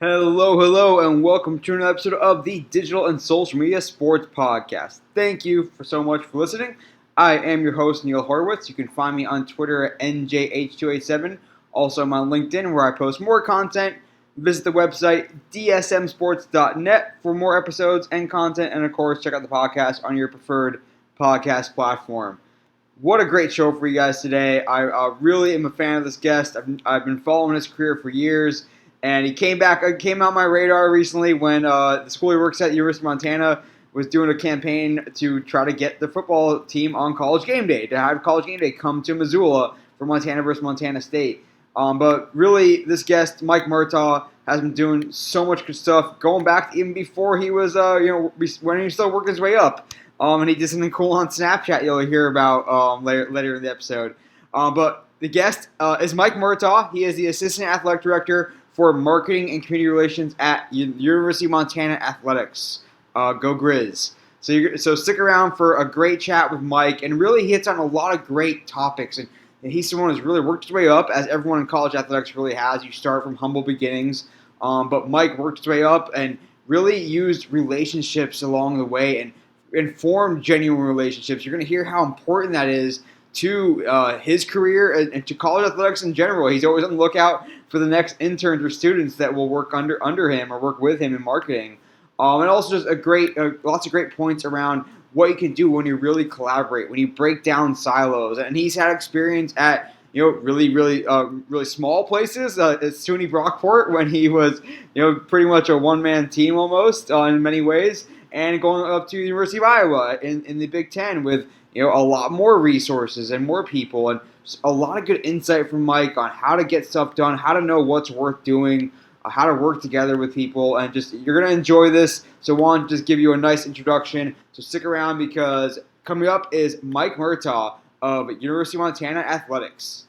Hello, and welcome to another episode of the Digital and Social Media Sports Podcast. Thank you so much for listening. I am your host, Neil Horowitz. You can find me on Twitter at NJH287. Also, I'm on LinkedIn where I post more content. Visit the website dsmsports.net for more episodes and content. And of course, check out the podcast on your preferred podcast platform. What a great show for you guys today. I really am a fan of this guest. I've been following his career for years. And he came on my radar recently when the school he works at, University of Montana, was doing a campaign to try to get the football team on College Game Day, to have College Game Day come to Missoula for Montana versus Montana State. But really, this guest, Mike Murtaugh, has been doing so much good stuff, going back to even before he was, when he was still working his way up. And he did something cool on Snapchat you'll hear about later in the episode. But the guest is Mike Murtaugh. He is the Assistant Athletic Director for Marketing and Community Relations at University of Montana Athletics. Go Grizz. So stick around for a great chat with Mike, and really he hits on a lot of great topics. And he's someone who's really worked his way up, as everyone in college athletics really has. You start from humble beginnings, but Mike worked his way up and really used relationships along the way and formed genuine relationships. You're going to hear how important that is to his career and to college athletics in general. He's always on the lookout for the next interns or students that will work under him or work with him in marketing. And also just lots of great points around what you can do when you really collaborate, when you break down silos. And he's had experience at really small places at SUNY Brockport when he was pretty much a one-man team almost in many ways, and going up to the University of Iowa in the Big Ten with a lot more resources and more people, and just a lot of good insight from Mike on how to get stuff done, how to know what's worth doing, how to work together with people, and just you're going to enjoy this. So I want to just give you a nice introduction. So stick around because coming up is Mike Murtaugh of University of Montana Athletics.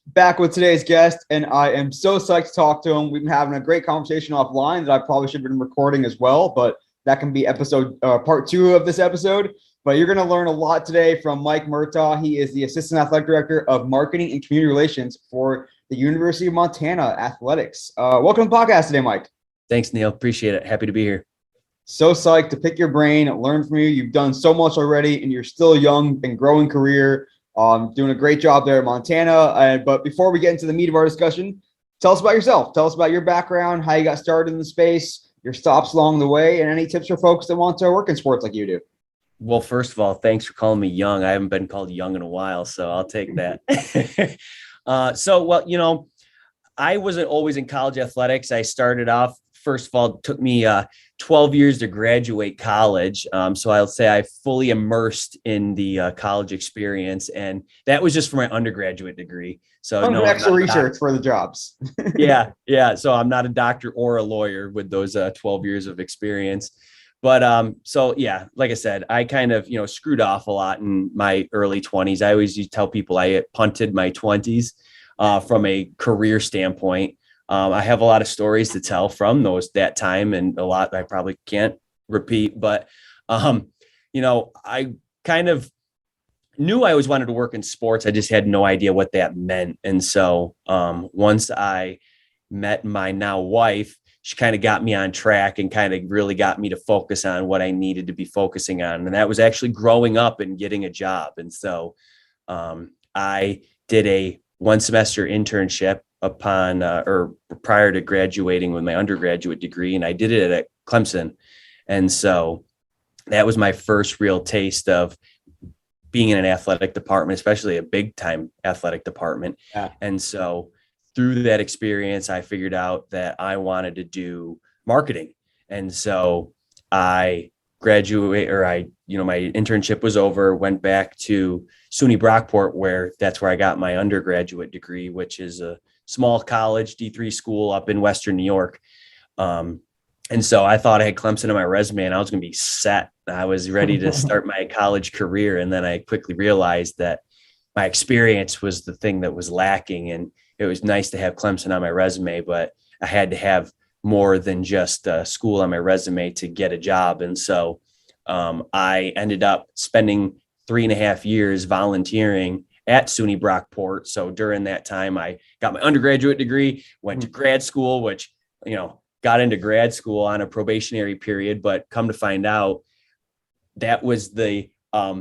Back with today's guest, and I am so psyched to talk to him. We've been having a great conversation offline that I probably should have been recording as well, but that can be part 2 of this episode. But you're going to learn a lot today from Mike Murtaugh. He is the Assistant Athletic Director of Marketing and Community Relations for the University of Montana Athletics. Welcome to the podcast today, Mike. Thanks, Neil. Appreciate it. Happy to be here. So psyched to pick your brain, learn from you. You've done so much already, and you're still young and growing career. Doing a great job there at Montana. But before we get into the meat of our discussion, tell us about yourself. Tell us about your background, how you got started in the space, your stops along the way, and any tips for folks that want to work in sports like you do. Well, first of all, thanks for calling me young. I haven't been called young in a while, so I'll take that. I wasn't always in college athletics. I started off, first of all, it took me 12 years to graduate college. So I'll say I fully immersed in the college experience, and that was just for my undergraduate degree. So no extra research for the jobs. Yeah. So I'm not a doctor or a lawyer with those 12 years of experience. But like I said, I kind of, screwed off a lot in my early 20s. I always used to tell people I punted my 20s from a career standpoint. I have a lot of stories to tell from that time, and a lot I probably can't repeat. But, I kind of knew I always wanted to work in sports. I just had no idea what that meant. And so once I met my now wife, she kind of got me on track and kind of really got me to focus on what I needed to be focusing on. And that was actually growing up and getting a job. And so I did a 1-semester internship prior to graduating with my undergraduate degree. And I did it at Clemson. And so that was my first real taste of being in an athletic department, especially a big time athletic department. Yeah. And so through that experience, I figured out that I wanted to do marketing. And so I my internship was over, went back to SUNY Brockport, that's where I got my undergraduate degree, which is a small college, D3 school up in Western New York. And so I thought I had Clemson on my resume and I was going to be set. I was ready to start my college career. And then I quickly realized that my experience was the thing that was lacking. And it was nice to have Clemson on my resume, but I had to have more than just school on my resume to get a job. And so I ended up spending 3.5 years volunteering at SUNY Brockport. So during that time, I got my undergraduate degree, went to grad school, which got into grad school on a probationary period, but come to find out that was the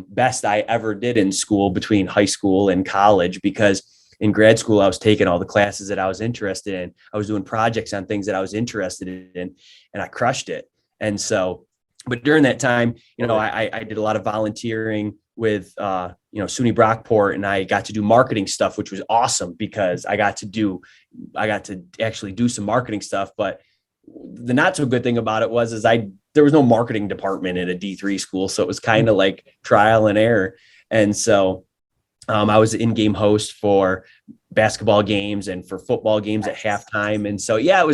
best I ever did in school between high school and college, because in grad school, I was taking all the classes that I was interested in. I was doing projects on things that I was interested in, and I crushed it. And so, but during that time, I did a lot of volunteering with, SUNY Brockport, and I got to do marketing stuff, which was awesome because I got to actually do some marketing stuff. But the not so good thing about it was, there was no marketing department at a D3 school. So it was kind of like trial and error. And so I was in-game host for basketball games and for football games at halftime. And so, yeah, it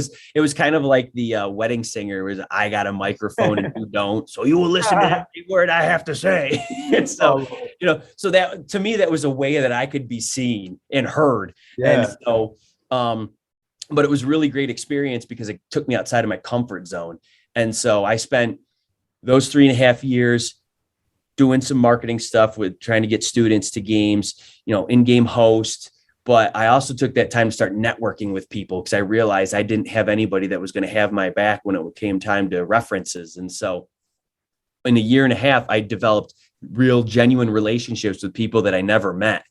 was kind of like the wedding singer, was I got a microphone and you don't, so you will listen to every word I have to say. And so, so that, to me, that was a way that I could be seen and heard. Yeah. And so, but it was a really great experience because it took me outside of my comfort zone. And so I spent those 3.5 years doing some marketing stuff with trying to get students to games, in-game host. But I also took that time to start networking with people because I realized I didn't have anybody that was going to have my back when it came time to references. And so in a 1.5 years, I developed real genuine relationships with people that I never met.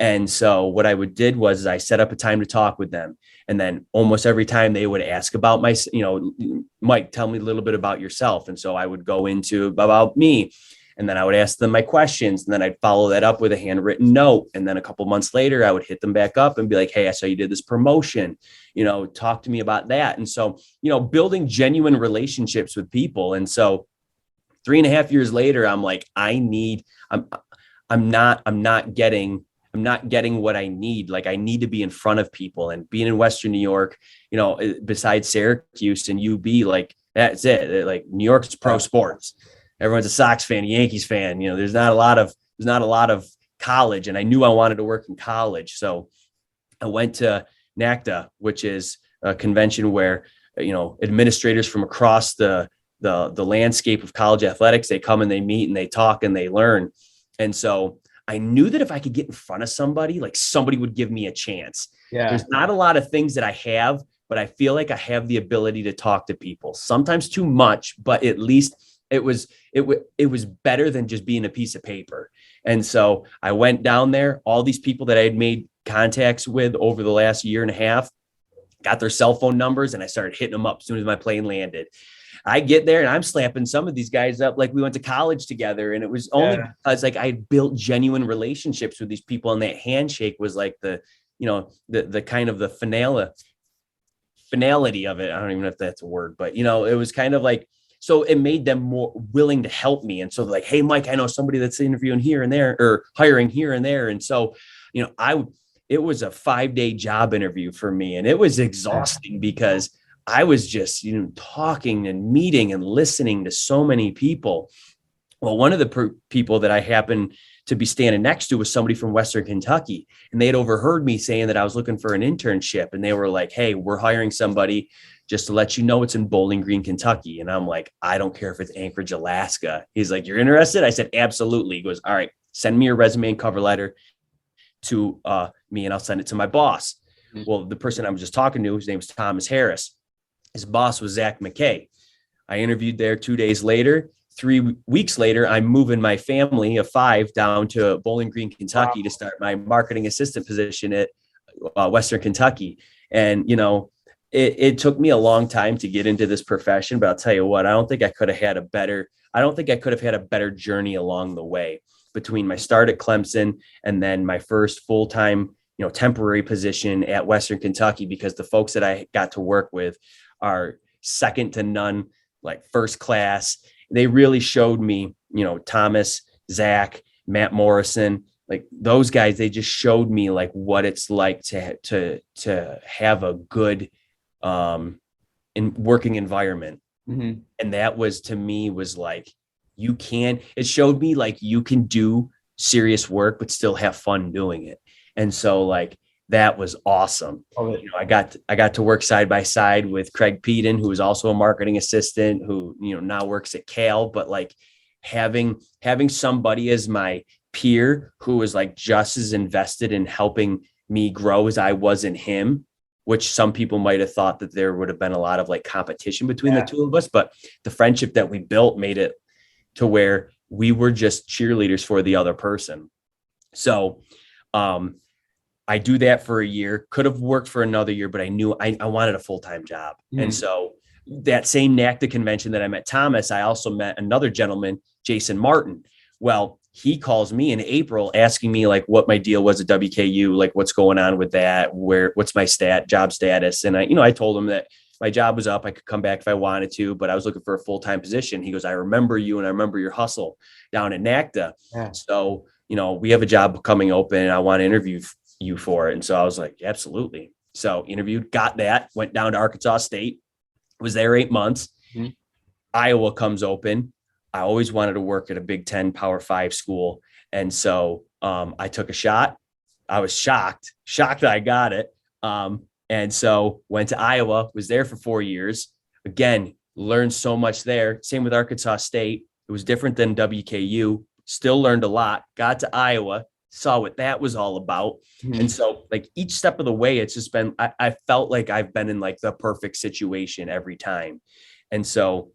And so what I did was I set up a time to talk with them. And then almost every time they would ask about Mike, tell me a little bit about yourself. And so I would go into about me. And then I would ask them my questions, and then I'd follow that up with a handwritten note. And then a couple months later, I would hit them back up and be like, hey, I saw you did this promotion, talk to me about that. And so, building genuine relationships with people. And so 3.5 years later, I'm like, I'm not getting what I need. Like, I need to be in front of people, and being in Western New York, besides Syracuse and UB, like that's it. Like, New York's pro sports. Everyone's a Sox fan, Yankees fan. There's not a lot of college, and I knew I wanted to work in college. So I went to NACDA, which is a convention where, administrators from across the landscape of college athletics, they come and they meet and they talk and they learn. And so I knew that if I could get in front of somebody, like, somebody would give me a chance. Yeah. There's not a lot of things that I have, but I feel like I have the ability to talk to people, sometimes too much, but at least it was better than just being a piece of paper. And so I went down there, all these people that I had made contacts with over the last 1.5 years, got their cell phone numbers, and I started hitting them up as soon as my plane landed. I get there and I'm slapping some of these guys up like we went to college together. And it was only because, like, I had built genuine relationships with these people, and that handshake was like the kind of the finality of it. I don't even know if that's a word, but it was kind of like, so it made them more willing to help me. And so they're like, hey, Mike, I know somebody that's interviewing here and there, or hiring here and there. And so, it was a 5-day job interview for me. And it was exhausting because I was just, talking and meeting and listening to so many people. Well, one of the people that I happened to be standing next to was somebody from Western Kentucky, and they had overheard me saying that I was looking for an internship. And they were like, hey, we're hiring somebody, just to let you know, it's in Bowling Green, Kentucky. And I'm like, I don't care if it's Anchorage, Alaska. He's like, you're interested? I said, absolutely. He goes, all right, send me your resume and cover letter to me, and I'll send it to my boss. Mm-hmm. Well, the person I was just talking to, his name was Thomas Harris. His boss was Zach McKay. I interviewed there 2 days later. 3 weeks later, I'm moving my family of 5 down to Bowling Green, Kentucky to start my marketing assistant position at Western Kentucky. And, it took me a long time to get into this profession, but I'll tell you what, I don't think I could have had a better journey along the way between my start at Clemson and then my first full-time, temporary position at Western Kentucky, because the folks that I got to work with are second to none, like first class. They really showed me, Thomas, Zach, Matt Morrison, like those guys, they just showed me like what it's like to have a good working environment. Mm-hmm. And that was, to me, was like, it showed me like you can do serious work, but still have fun doing it. And so, like, that was awesome. I got to work side by side with Craig Peden, who was also a marketing assistant, who, now works at Cal, but like having somebody as my peer who was like just as invested in helping me grow as I was in him which some people might have thought that there would have been a lot of like competition between the two of us, but the friendship that we built made it to where we were just cheerleaders for the other person. So I do that for a year, could have worked for another year, but I knew I wanted a full-time job. And so that same NACDA convention that I met Thomas, I also met another gentleman, Jason Martin. Well, he calls me in April asking me like what my deal was at WKU, like what's going on with that, what's my job status. And I told him that my job was up. I could come back if I wanted to, but I was looking for a full-time position. He goes, I remember you and I remember your hustle down at NACDA. Yeah. So, we have a job coming open and I want to interview you for it. And so I was like, absolutely. So interviewed, got that, went down to Arkansas State, was there 8 months. Iowa comes open. I always wanted to work at a Big Ten Power 5 school. And so I took a shot. I was shocked that I got it. And so went to Iowa, was there for 4 years. Again, learned so much there. Same with Arkansas State. It was different than WKU. Still learned a lot. Got to Iowa, saw what that was all about. And so like each step of the way, it's just been, I felt like I've been in like the perfect situation every time. And so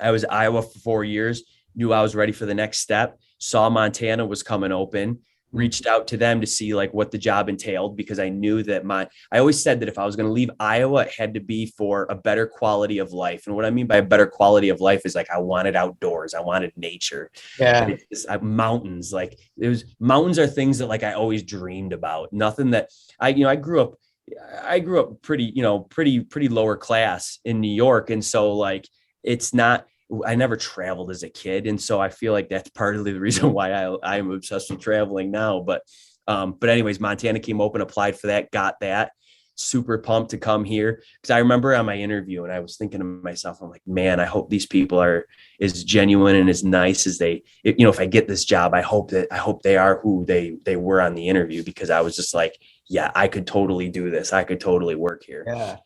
I was Iowa for 4 years, knew I was ready for the next step, saw Montana was coming open, reached out to them to see like what the job entailed, because I knew that I always said that if I was going to leave Iowa, it had to be for a better quality of life. And what I mean by a better quality of life is like, I wanted outdoors. I wanted nature. Yeah. Mountains, like mountains are things that like I always dreamed about. Nothing that I grew up pretty lower class in New York. And so like, I never traveled as a kid. And so I feel like that's partly the reason why I am obsessed with traveling now. But anyways, Montana came open, applied for that, got that. Super pumped to come here. Because I remember on my interview and I was thinking to myself, I'm like, man, I hope these people are as genuine and as nice as if I get this job, I hope they are who they were on the interview, because I was just like, yeah, I could totally do this. I could totally work here. Yeah.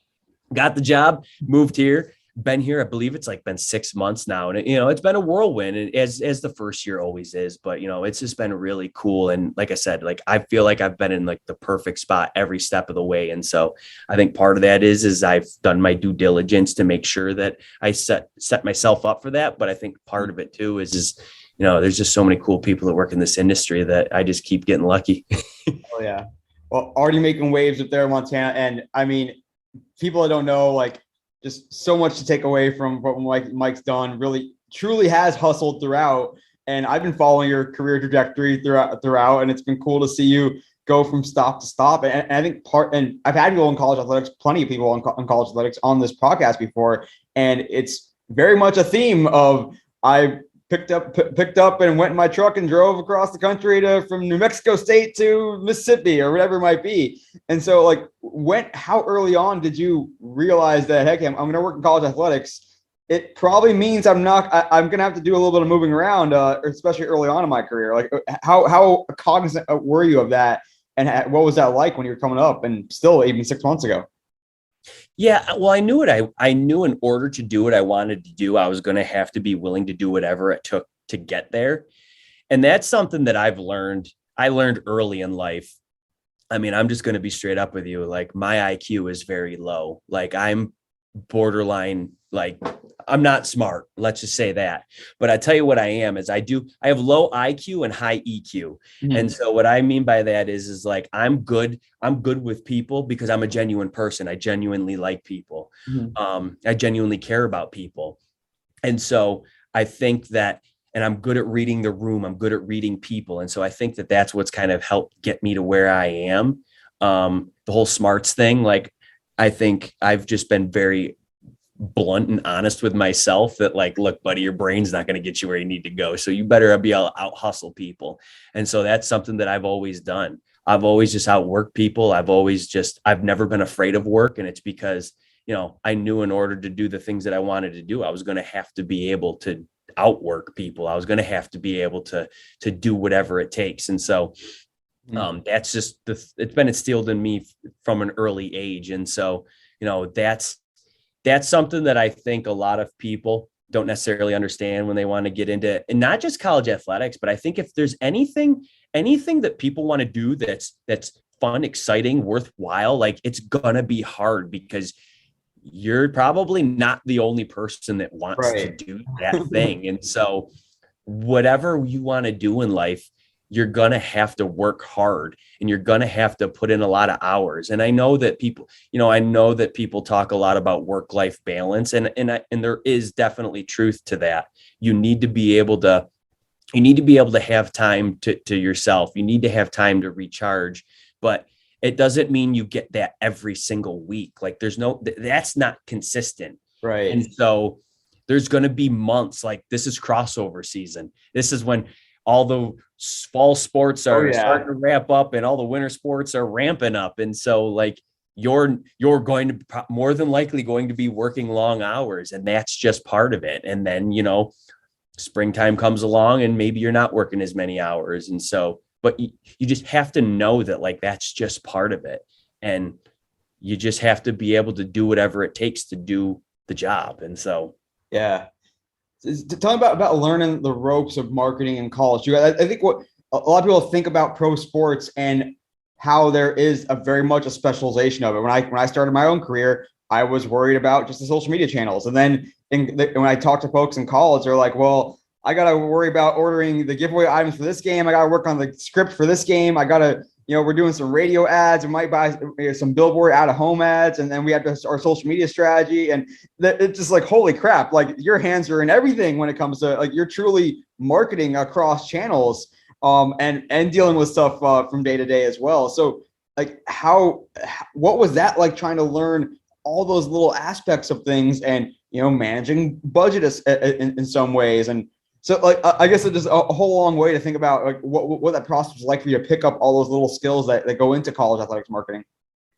Got the job, moved here. Been here, I believe it's like been 6 months now. And it's been a whirlwind, and as the first year always is, but it's just been really cool. And like I said, like, I feel like I've been in like the perfect spot every step of the way. And so I think part of that is I've done my due diligence to make sure that I set myself up for that. But I think part of it too is there's just so many cool people that work in this industry that I just keep getting lucky. Oh yeah. Well, already making waves up there in Montana. And I mean, people that don't know, like, just so much to take away from what Mike's done. Really, truly has hustled throughout. And I've been following your career trajectory throughout, and it's been cool to see you go from stop to stop. And I think and I've had people in college athletics, plenty of people in college athletics on this podcast before, and it's very much a theme of I picked up and went in my truck and drove across the country from New Mexico State to Mississippi or whatever it might be. And so like how early on did you realize that, heck, I'm going to work in college athletics? It probably means I'm going to have to do a little bit of moving around, especially early on in my career. Like how cognizant were you of that? And what was that like when you were coming up, and still even 6 months ago? Yeah, well, I knew it. I knew in order to do what I wanted to do, I was going to have to be willing to do whatever it took to get there. And that's something that I've learned. I learned early in life. I mean, I'm just going to be straight up with you. Like, my IQ is very low. Like, I'm borderline, like, I'm not smart. Let's just say that. But I tell you what I am is I have low IQ and high EQ. Mm-hmm. And so what I mean by that is like, I'm good with people because I'm a genuine person. I genuinely like people. Mm-hmm. I genuinely care about people. And so I think that, and I'm good at reading the room. I'm good at reading people. And so I think that that's what's kind of helped get me to where I am. The whole smarts thing, like, I think I've just been very blunt and honest with myself that, like, look, buddy, your brain's not going to get you where you need to go. So you better be able to out hustle people. And so that's something that I've always done. I've always just outworked people. I've never been afraid of work. And it's because, I knew in order to do the things that I wanted to do, I was going to have to be able to outwork people. I was going to have to be able to do whatever it takes. And so that's just it's been instilled in me from an early age. And so, that's something that I think a lot of people don't necessarily understand when they want to get into, and not just college athletics, but I think if there's anything that people want to do that's fun, exciting, worthwhile, like it's gonna be hard because you're probably not the only person that wants to Right. do that thing. And so whatever you want to do in life, you're going to have to work hard and you're going to have to put in a lot of hours. And I know that people, I know that people talk a lot about work-life balance, and there is definitely truth to that. You need to be able to have time to yourself. You need to have time to recharge, but it doesn't mean you get that every single week. Like that's not consistent. Right. And so there's going to be months like this is crossover season. This is when all the fall sports are starting to wrap up and all the winter sports are ramping up. And so like you're going to more than likely going to be working long hours, and that's just part of it. And then, springtime comes along and maybe you're not working as many hours. And so, but you just have to know that like, that's just part of it. And you just have to be able to do whatever it takes to do the job. And so, yeah. Tell me about learning the ropes of marketing in college. I think what a lot of people think about pro sports and how there is a very much a specialization of it. When I started my own career, I was worried about just the social media channels. And then when I talk to folks in college, they're like, well, I got to worry about ordering the giveaway items for this game. I got to work on the script for this game. I got to, we're doing some radio ads. We might buy some billboard out of home ads. And then we have our social media strategy. And it's just like, holy crap, like your hands are in everything when it comes to like, you're truly marketing across channels and dealing with stuff from day to day as well. So like what was that like trying to learn all those little aspects of things and, managing budget in some ways. And so like, I guess it's just a whole long way to think about like what that process was like for you to pick up all those little skills that go into college athletics marketing.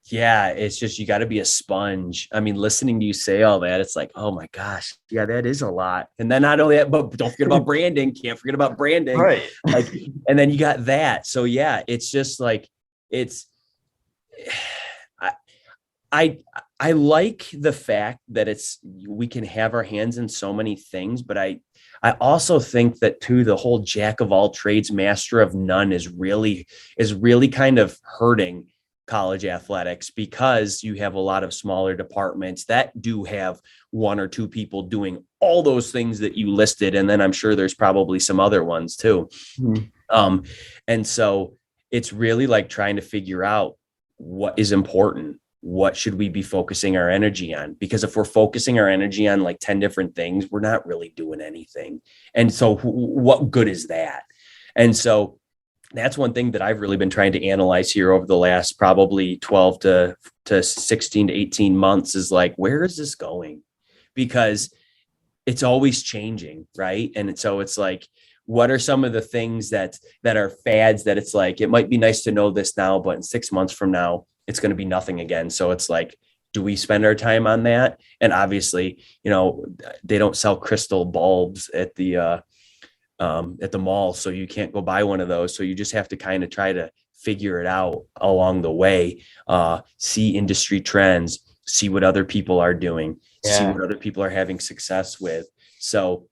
Yeah, it's just, you got to be a sponge. I mean, listening to you say all that, it's like, oh my gosh, yeah, that is a lot. And then not only that, but don't forget about branding. Can't forget about branding. Right. Like, and then you got that. So yeah, it's just like, I like the fact that we can have our hands in so many things, but I also think that too, the whole jack of all trades, master of none is really kind of hurting college athletics, because you have a lot of smaller departments that do have one or two people doing all those things that you listed. And then I'm sure there's probably some other ones too. Mm-hmm. And so it's really like trying to figure out what is important. What should we be focusing our energy on? Because if we're focusing our energy on like 10 different things, we're not really doing anything. And so what good is that? And so that's one thing that I've really been trying to analyze here over the last probably 12 to 16 to 18 months is like, where is this going? Because it's always changing, right? And so it's like, what are some of the things that are fads that it's like, it might be nice to know this now, but in 6 months from now, it's going to be nothing again. So it's like, do we spend our time on that? And obviously, they don't sell crystal bulbs at the mall, so you can't go buy one of those. So you just have to kind of try to figure it out along the way, see industry trends, see what other people are doing, see what other people are having success with. So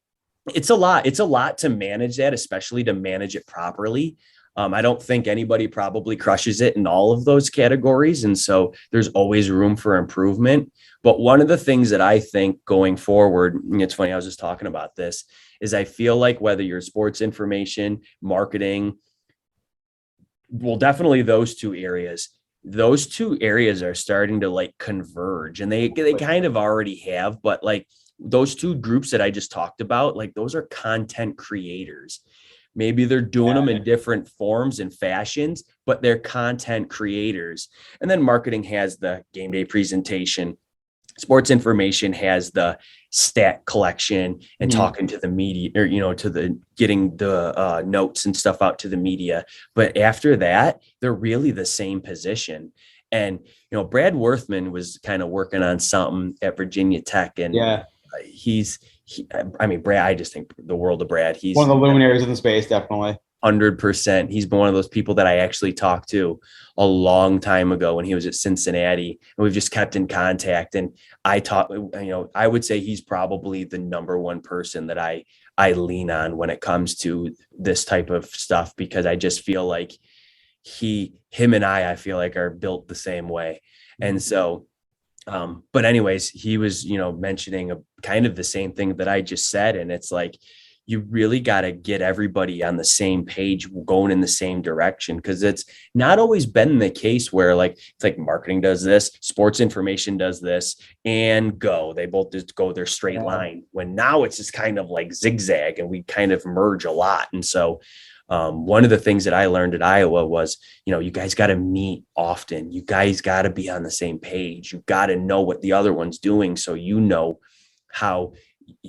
it's a lot to manage that, especially to manage it properly. I don't think anybody probably crushes it in all of those categories. And so there's always room for improvement. But one of the things that I think going forward, it's funny, I was just talking about this, is I feel like whether you're sports information, marketing, well, definitely those two areas are starting to like converge, and they kind of already have, but like those two groups that I just talked about, like those are content creators. Maybe they're doing them in different forms and fashions, but they're content creators. And then marketing has the game day presentation. Sports information has the stat collection and talking to the media, or, getting the notes and stuff out to the media. But after that, they're really the same position. And, Brad Worthman was kind of working on something at Virginia Tech, and Brad, I just think the world of Brad. He's one of the luminaries in the space, definitely. 100%. He's been one of those people that I actually talked to a long time ago when he was at Cincinnati, and we've just kept in contact. And I would say he's probably the number one person that I lean on when it comes to this type of stuff, because I just feel like him and I feel like are built the same way. And so, but anyways, he was, mentioning a kind of the same thing that I just said. And it's like, you really got to get everybody on the same page, going in the same direction. Because it's not always been the case where it's like marketing does this, sports information does this, and they both just go their straight line. When now it's just kind of like zigzag, and we kind of merge a lot. And so one of the things that I learned at Iowa was, you guys got to meet often. You guys got to be on the same page. You got to know what the other one's doing. So, how,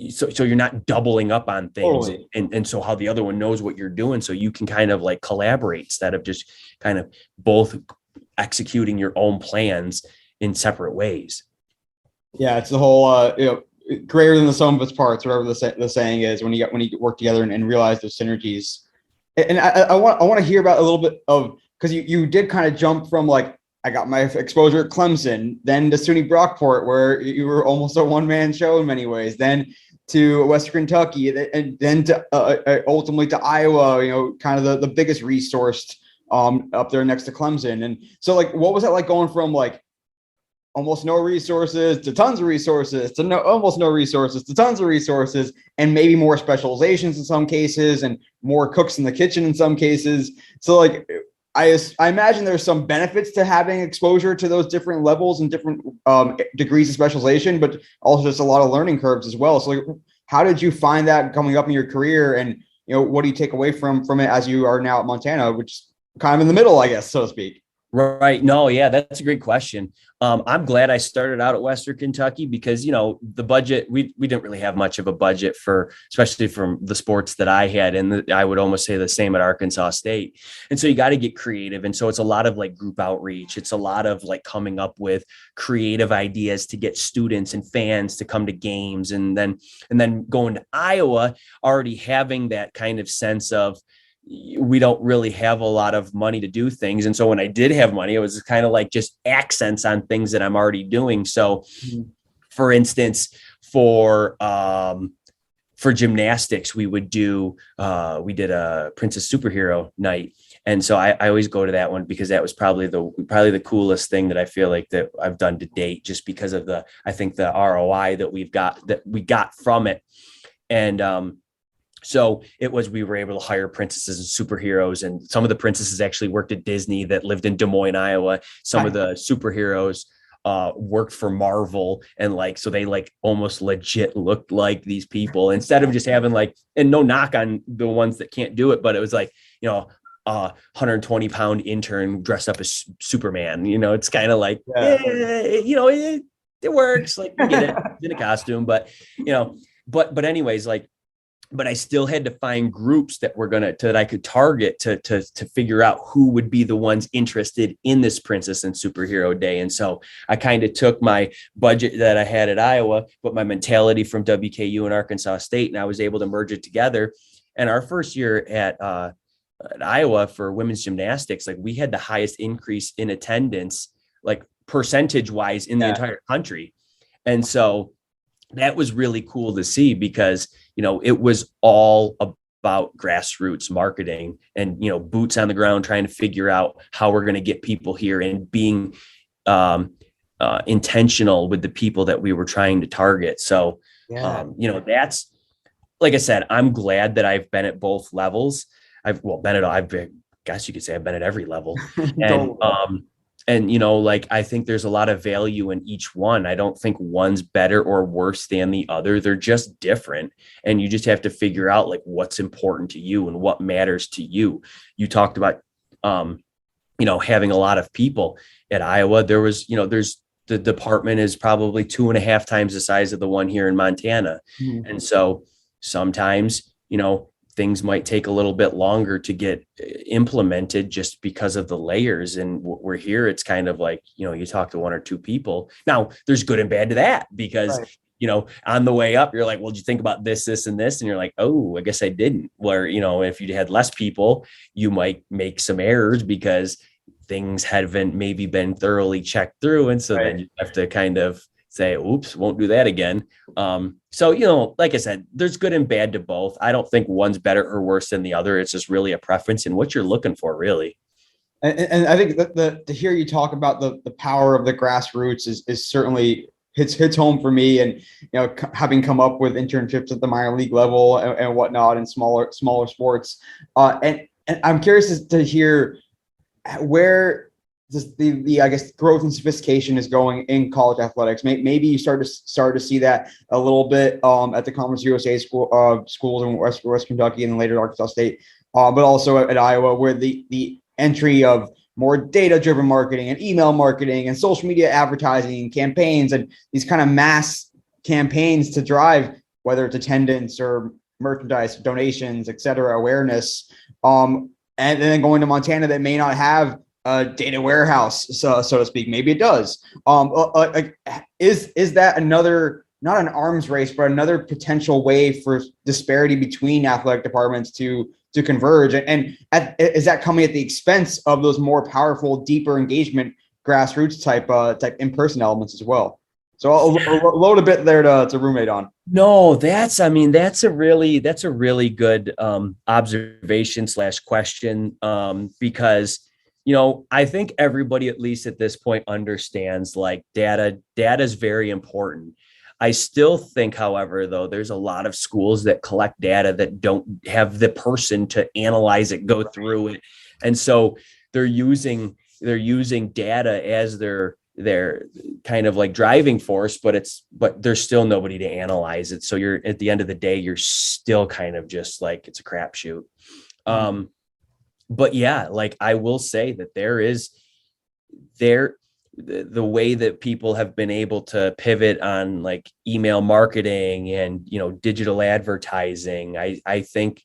so you're not doubling up on things. Totally. And so how the other one knows what you're doing. So you can kind of like collaborate instead of just kind of both executing your own plans in separate ways. Yeah. It's the whole, greater than the sum of its parts, whatever the saying is, when you work together and realize there's synergies. And I want to hear about a little bit of, because you did kind of jump from like, I got my exposure at Clemson, then to SUNY Brockport, where you were almost a one-man show in many ways, then to Western Kentucky, and then to ultimately to Iowa, kind of the biggest resourced up there next to Clemson. And so what was that like going from almost no resources to tons of resources to almost no resources to tons of resources, and maybe more specializations in some cases and more cooks in the kitchen in some cases. So I imagine there's some benefits to having exposure to those different levels and different degrees of specialization, but also just a lot of learning curves as well. So how did you find that coming up in your career, and what do you take away from it as you are now at Montana, which is kind of in the middle, I guess, so to speak? Right. No, yeah, that's a great question. I'm glad I started out at Western Kentucky because, the budget, we didn't really have much of a budget especially from the sports that I had. And I would almost say the same at Arkansas State. And so you got to get creative. And so it's a lot of group outreach. It's a lot of coming up with creative ideas to get students and fans to come to games. And then going to Iowa, already having that kind of sense of, we don't really have a lot of money to do things. And so when I did have money, it was kind of just accents on things that I'm already doing. So for instance, for gymnastics, we did a Princess Superhero night. And so I always go to that one because that was probably the coolest thing that I feel like that I've done to date, just because of the ROI that we got from it. And, so we were able to hire princesses and superheroes, and some of the princesses actually worked at Disney that lived in Des Moines, Iowa. Some of the superheroes worked for Marvel, and so they almost legit looked like these people, instead of just having and no knock on the ones that can't do it, but it was 120-pound intern dressed up as Superman. It's kind of it works. We get it in a costume, but anyways, but I still had to find groups that I could target to figure out who would be the ones interested in this Princess and Superhero Day. And so I kind of took my budget that I had at Iowa, but my mentality from WKU and Arkansas State, and I was able to merge it together. And our first year at Iowa for women's gymnastics, we had the highest increase in attendance, percentage wise in the entire country. And so that was really cool to see because, it was all about grassroots marketing and, boots on the ground, trying to figure out how we're going to get people here and being intentional with the people that we were trying to target. So, that's, like I said, I'm glad that I've been at both levels. I guess you could say I've been at every level. And, I think there's a lot of value in each one. I don't think one's better or worse than the other. They're just different. And you just have to figure out what's important to you and what matters to you. You talked about, having a lot of people at Iowa. There was, the department is probably 2.5 times the size of the one here in Montana. Mm-hmm. And so sometimes, things might take a little bit longer to get implemented just because of the layers. And we're here, it's kind of you talk to 1 or 2 people. Now there's good and bad to that because, right, on the way up, you're like, well, did you think about this, this, and this? And you're like, oh, I guess I didn't. Where, if you had less people, you might make some errors because things haven't maybe been thoroughly checked through. And so right, then you have to kind of say, oops, won't do that again. So, like I said, there's good and bad to both. I don't think one's better or worse than the other. It's just really a preference and what you're looking for, really. And I think that to hear you talk about the power of the grassroots is certainly hits home for me. And having come up with internships at the minor league level and whatnot in smaller sports, and I'm curious to hear where the I guess growth and sophistication is going in college athletics. Maybe you start to see that a little bit at the Conference USA schools in West Kentucky and then later Arkansas State, but also at Iowa, where the entry of more data-driven marketing and email marketing and social media advertising and campaigns and these kind of mass campaigns to drive whether it's attendance or merchandise, donations, et cetera, awareness. And then going to Montana that may not have a data warehouse, so to speak. Maybe it does. Is that another, not an arms race, but another potential way for disparity between athletic departments to converge? And is that coming at the expense of those more powerful, deeper engagement, grassroots type in-person elements as well? So I'll load a bit there to roommate on. No, that's a really good observation / question, because, I think everybody, at least at this point, understands like data is very important. I still think, however, though, there's a lot of schools that collect data that don't have the person to analyze it, go through it. And so they're using data as their kind of like driving force, but there's still nobody to analyze it. So you're, at the end of the day, you're still kind of just like, it's a crapshoot. But yeah, like I will say that the way that people have been able to pivot on like email marketing and, digital advertising. I think,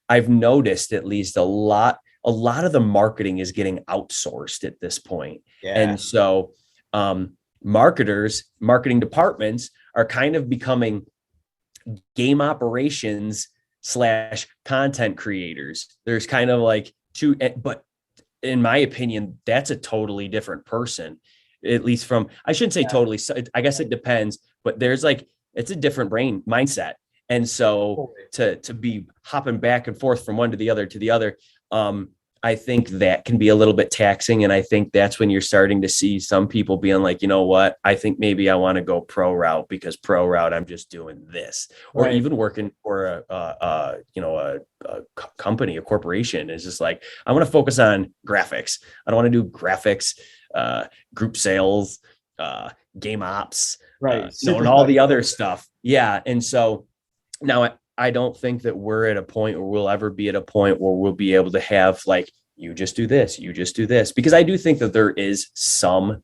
I've noticed at least a lot of the marketing is getting outsourced at this point. Yeah. And so marketing departments are kind of becoming game operations / content creators. There's kind of like two, but in my opinion, that's a totally different person, at least from, I shouldn't say totally, I guess it depends, but there's like, it's a different brain mindset. And so to be hopping back and forth from one to the other, I think that can be a little bit taxing. And I think that's when you're starting to see some people being like, you know what, I think maybe I want to go pro route, because pro route, I'm just doing this. Or even working for a company, a corporation is just like, I want to focus on graphics. I don't want to do graphics, group sales, game ops, and all the other stuff. Yeah. And so now I don't think that we're at a point, or we'll ever be at a point where we'll be able to have like, you just do this, because I do think that there is some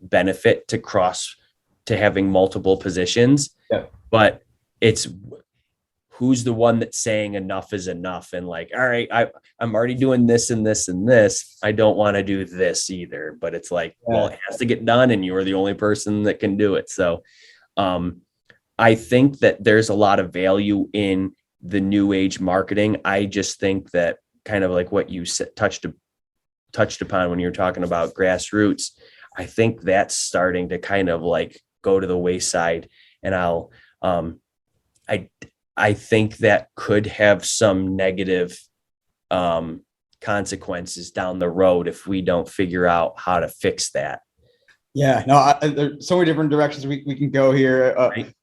benefit to having multiple positions, but it's who's the one that's saying enough is enough. And like, all right, I'm already doing this and this and this. I don't want to do this either, but it's like, well, it has to get done and you're the only person that can do it. So, I think that there's a lot of value in the new age marketing. I just think that kind of like what you touched upon when you're talking about grassroots, I think that's starting to kind of like go to the wayside. And I think that could have some negative consequences down the road if we don't figure out how to fix that. Yeah, no, there's so many different directions we can go here,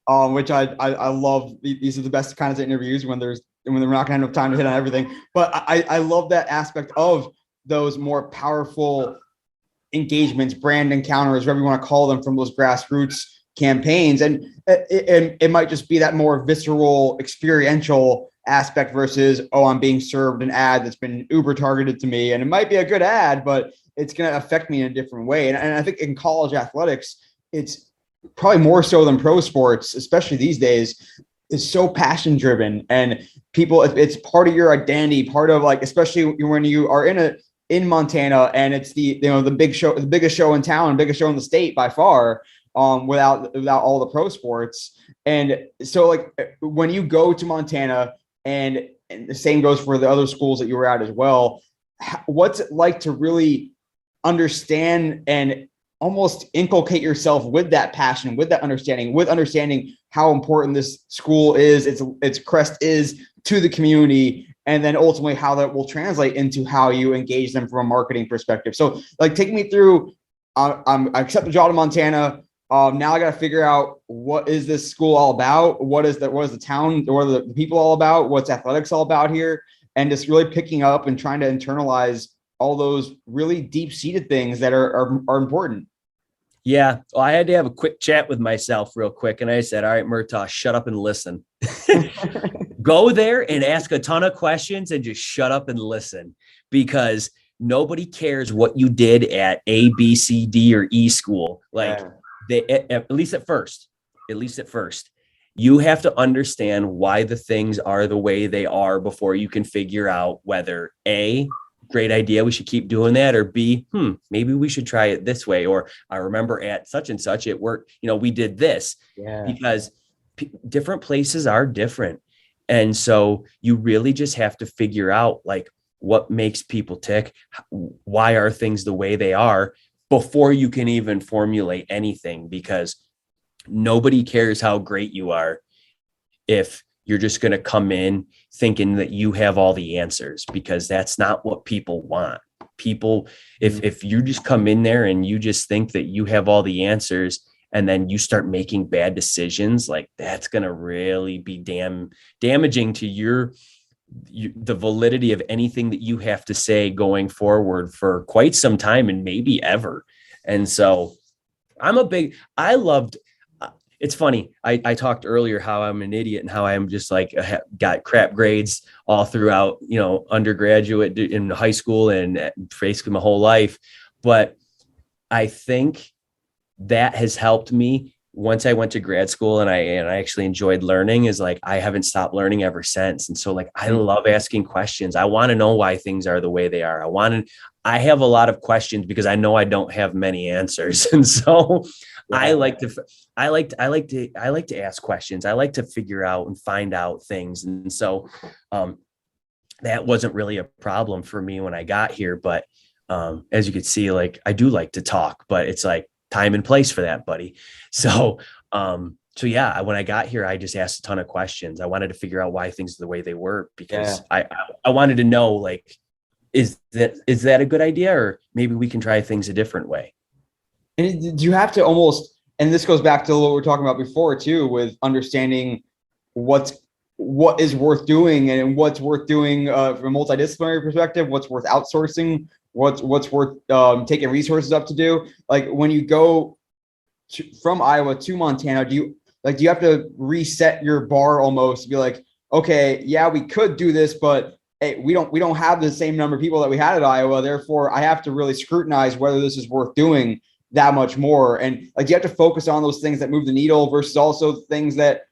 which I love. These are the best kinds of interviews when we're not gonna have enough time to hit on everything. But I love that aspect of those more powerful engagements, brand encounters, whatever you want to call them, from those grassroots campaigns. And it might just be that more visceral, experiential aspect versus, oh, I'm being served an ad that's been uber targeted to me. And it might be a good ad, but it's going to affect me in a different way. And I think in college athletics, it's probably more so than pro sports, especially these days, is so passion driven, and people, it's part of your identity, part of like, especially when you are in Montana and it's the big show, the biggest show in town, biggest show in the state by far, without all the pro sports. And so like when you go to Montana, and the same goes for the other schools that you were at as well, what's it like to really understand and almost inculcate yourself with that passion, with that understanding, with understanding how important this school is, its crest is to the community, and then ultimately how that will translate into how you engage them from a marketing perspective. So like take me through, I accept the job in Montana. Now I got to figure out what is this school all about? What is the town, what are the people all about? What's athletics all about here? And just really picking up and trying to internalize all those really deep-seated things that are important. Yeah. Well, I had to have a quick chat with myself real quick. And I said, all right, Murtaugh, shut up and listen. Go there and ask a ton of questions and just shut up and listen, because nobody cares what you did at A, B, C, D, or E school. Like they, at least at first, you have to understand why the things are the way they are before you can figure out whether A, great idea, we should keep doing that, or B, maybe we should try it this way. Or I remember at such and such, it worked, we did this. Because different places are different. And so you really just have to figure out like what makes people tick. Why are things the way they are before you can even formulate anything, because nobody cares how great you are if you're just going to come in thinking that you have all the answers, because that's not what people want. People, if you just come in there and you just think that you have all the answers and then you start making bad decisions, like that's going to really be damaging to the validity of anything that you have to say going forward for quite some time and maybe ever. And so it's funny. I talked earlier how I'm an idiot and how I'm just like got crap grades all throughout, undergraduate, in high school, and basically my whole life. But I think that has helped me once I went to grad school, and I actually enjoyed learning, is like, I haven't stopped learning ever since. And so like, I love asking questions. I want to know why things are the way they are. I have a lot of questions because I know I don't have many answers. And so I like to ask questions. I like to figure out and find out things. And so that wasn't really a problem for me when I got here. But as you could see, like I do like to talk, but it's like time and place for that, buddy. So yeah, when I got here, I just asked a ton of questions. I wanted to figure out why things are the way they were, because I wanted to know, like, is that a good idea, or maybe we can try things a different way. And do you have to almost, and this goes back to what we were talking about before too, with understanding what is worth doing and what's worth doing from a multidisciplinary perspective, what's worth outsourcing, what's worth taking resources up to do. Like when you go from Iowa to Montana, do you have to reset your bar almost to be like, okay, yeah, we could do this, but hey, we don't have the same number of people that we had at Iowa. Therefore, I have to really scrutinize whether this is worth doing that much more. And like, you have to focus on those things that move the needle versus also things that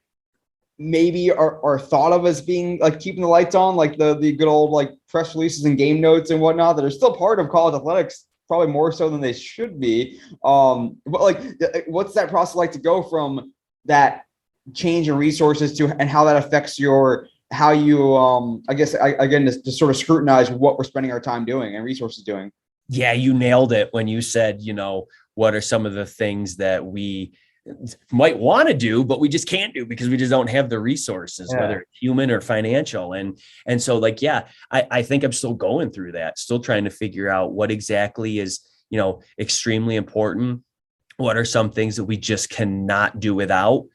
maybe are thought of as being like keeping the lights on, like the good old like press releases and game notes and whatnot that are still part of college athletics, probably more so than they should be. But like, what's that process like to go from that change in resources to, and how that affects how you, I guess, again, to sort of scrutinize what we're spending our time doing and resources doing? Yeah, you nailed it when you said, what are some of the things that we might want to do, but we just can't do because we just don't have the resources, whether it's human or financial. And so like, I think I'm still going through that, still trying to figure out what exactly is, extremely important. What are some things that we just cannot do without?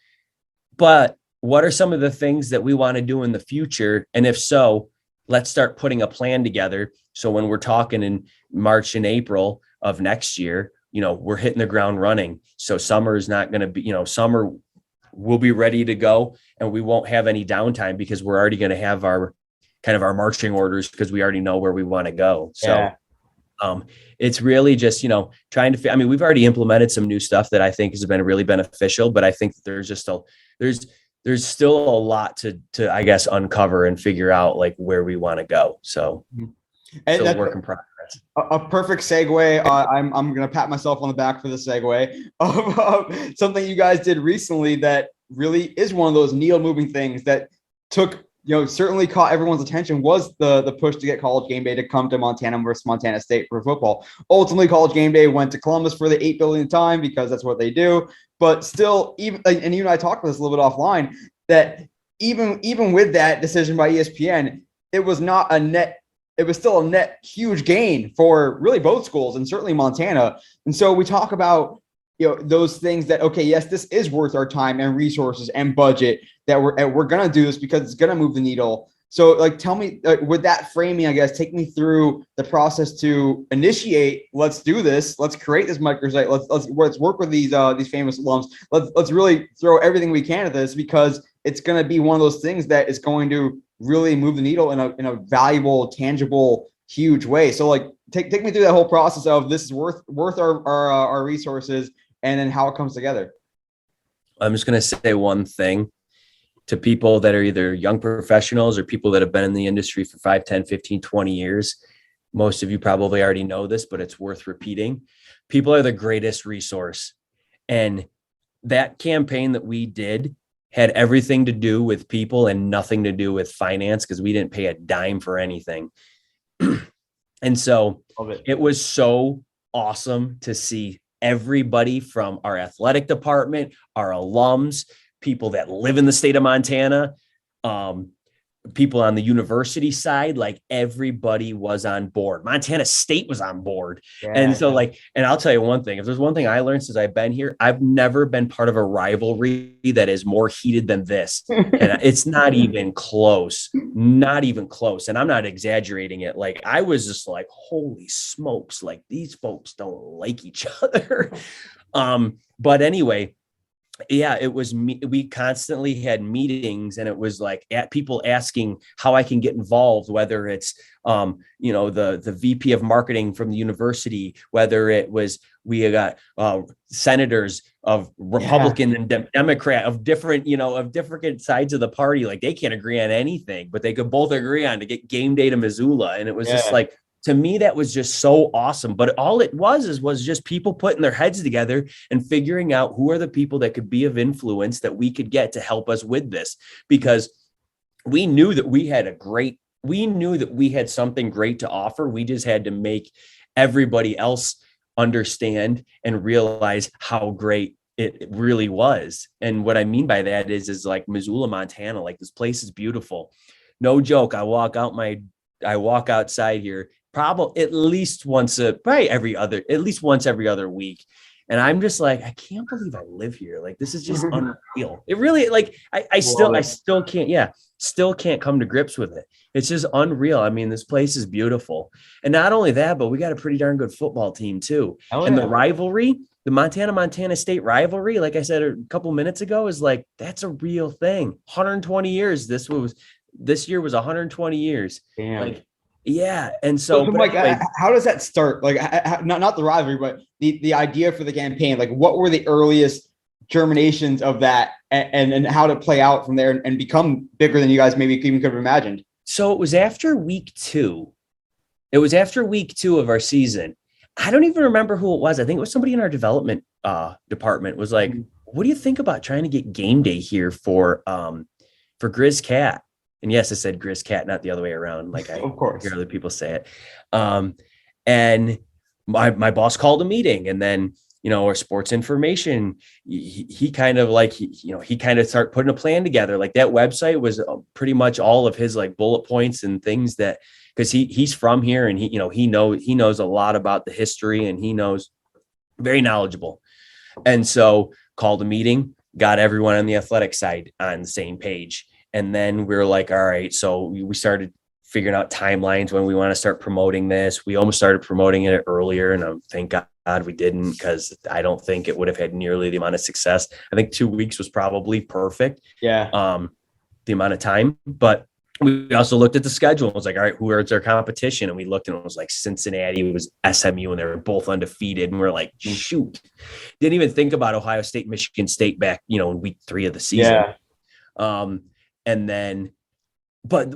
But what are some of the things that we want to do in the future? And if so, let's start putting a plan together. So when we're talking in March and April of next year, we're hitting the ground running. So summer is not going to be, summer we'll be ready to go, and we won't have any downtime because we're already going to have our marching orders, because we already know where we want to go. So it's really just, trying to, we've already implemented some new stuff that I think has been really beneficial, but I think that there's still a lot to, I guess, uncover and figure out like where we want to go. So still a work in progress. A perfect segue. I'm going to pat myself on the back for the segue of something you guys did recently that really is one of those needle moving things that took, certainly caught everyone's attention, was the push to get College Game Day to come to Montana versus Montana State for football. Ultimately, College Game Day went to Columbus for the 8 billionth time because that's what they do. But still, even and you and I talked about this a little bit offline, that even with that decision by ESPN, it was not a net. It was still a net huge gain for really both schools and certainly Montana. And so we talk about, those things that, okay, yes, this is worth our time and resources and budget, that we're going to do this because it's going to move the needle. So like, tell me, with that framing, I guess, take me through the process to initiate, let's do this. Let's create this microsite. Let's work with these famous alums. Let's really throw everything we can at this, because it's going to be one of those things that is going to really move the needle in a valuable, tangible, huge way. So like, take me through that whole process of this is worth our resources, and then how it comes together. I'm just going to say one thing to people that are either young professionals or people that have been in the industry for 5, 10, 15, 20 years. Most of you probably already know this, but it's worth repeating. People are the greatest resource. And that campaign that we did had everything to do with people and nothing to do with finance, because we didn't pay a dime for anything. And so it was so awesome to see everybody from our athletic department, our alums, people that live in the state of Montana, people on the university side, like everybody was on board. Montana State was on board. Yeah, and so and I'll tell you one thing, if there's one thing I learned since I've been here, I've never been part of a rivalry that is more heated than this. And it's not even close, not even close. And I'm not exaggerating it. Like, I was just like, holy smokes, like these folks don't like each other. But anyway, yeah, it was me. We constantly had meetings, and it was like people asking how I can get involved, whether it's, the VP of marketing from the university, whether it was, we got senators of Republican and Democrat of different, of different sides of the party. Like, they can't agree on anything, but they could both agree on to get game day to Missoula. And it was just like, to me, that was just so awesome. But all it was just people putting their heads together and figuring out who are the people that could be of influence that we could get to help us with this, because we knew that we had something great to offer. We just had to make everybody else understand and realize how great it really was. And what I mean by that is like Missoula, Montana, like, this place is beautiful. No joke. I walk outside here probably at least once every other week. And I'm just like, I can't believe I live here. Like, this is just unreal. It really, like, I still can't come to grips with it. It's just unreal. I mean, this place is beautiful. And not only that, but we got a pretty darn good football team too. The rivalry, the Montana State rivalry, like I said a couple minutes ago, is like, that's a real thing. 120 years. This year was 120 years. Damn. Like, yeah. And so like, anyway, how does that start? Like, not the rivalry, but the idea for the campaign. Like, what were the earliest germinations of that, and how to play out from there and become bigger than you guys maybe even could have imagined? So it was after week 2. It was after week 2 of our season. I don't even remember who it was. I think it was somebody in our development department was like, what do you think about trying to get game day here for Grizz Cat? And yes, I said Grizz Cat, not the other way around. Like, I of course hear other people say it. And my boss called a meeting, and then, our sports information, he kind of started putting a plan together. Like, that website was pretty much all of his like bullet points and things that, because he's from here, and he knows a lot about the history, and he knows, very knowledgeable. And so called a meeting, got everyone on the athletic side on the same page. And then we were like, all right, so we started figuring out timelines when we want to start promoting this. We almost started promoting it earlier, and thank God we didn't, because I don't think it would have had nearly the amount of success. I think 2 weeks was probably perfect. Yeah. The amount of time, but we also looked at the schedule. It was like, all right, who is our competition? And we looked, and it was like Cincinnati, it was SMU, and they were both undefeated. And we're like, shoot, didn't even think about Ohio State, Michigan State back, in week 3 of the season. Yeah. And then, but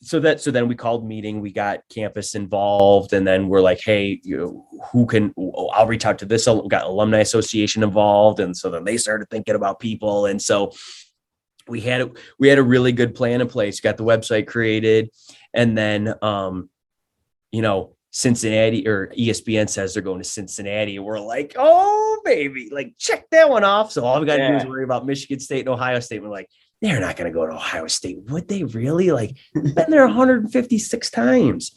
so then we called meeting, we got campus involved, and then we're like, hey, I'll reach out to this. We got alumni association involved. And so then they started thinking about people. And so we had a really good plan in place, got the website created. And then, Cincinnati, or ESPN says they're going to Cincinnati. We're like, oh baby, like, check that one off. So all we got to do is worry about Michigan State and Ohio State. We're like, they're not going to go to Ohio State. Would they really? Like, been there 156 times.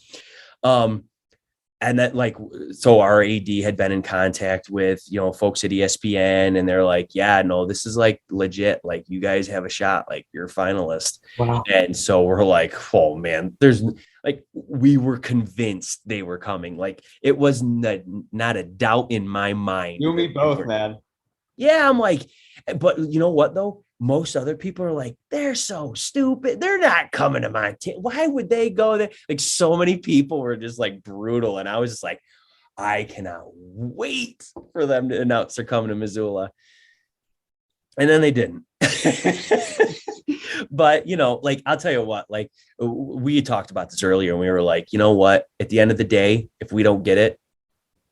And that, like, so our AD had been in contact with, folks at ESPN, and they're like, yeah, no, this is like legit. Like, you guys have a shot, like you're a finalist. Wow. And so we're like, oh man, we were convinced they were coming. Like, it was not a doubt in my mind. You and me both, man. Yeah. I'm like, but you know what though? Most other people are like, they're so stupid. They're not coming to Montana. Why would they go there? Like, so many people were just like brutal. And I was just like, I cannot wait for them to announce they're coming to Missoula. And then they didn't. But, like, I'll tell you what, like, we talked about this earlier, and we were like, you know what, at the end of the day, if we don't get it,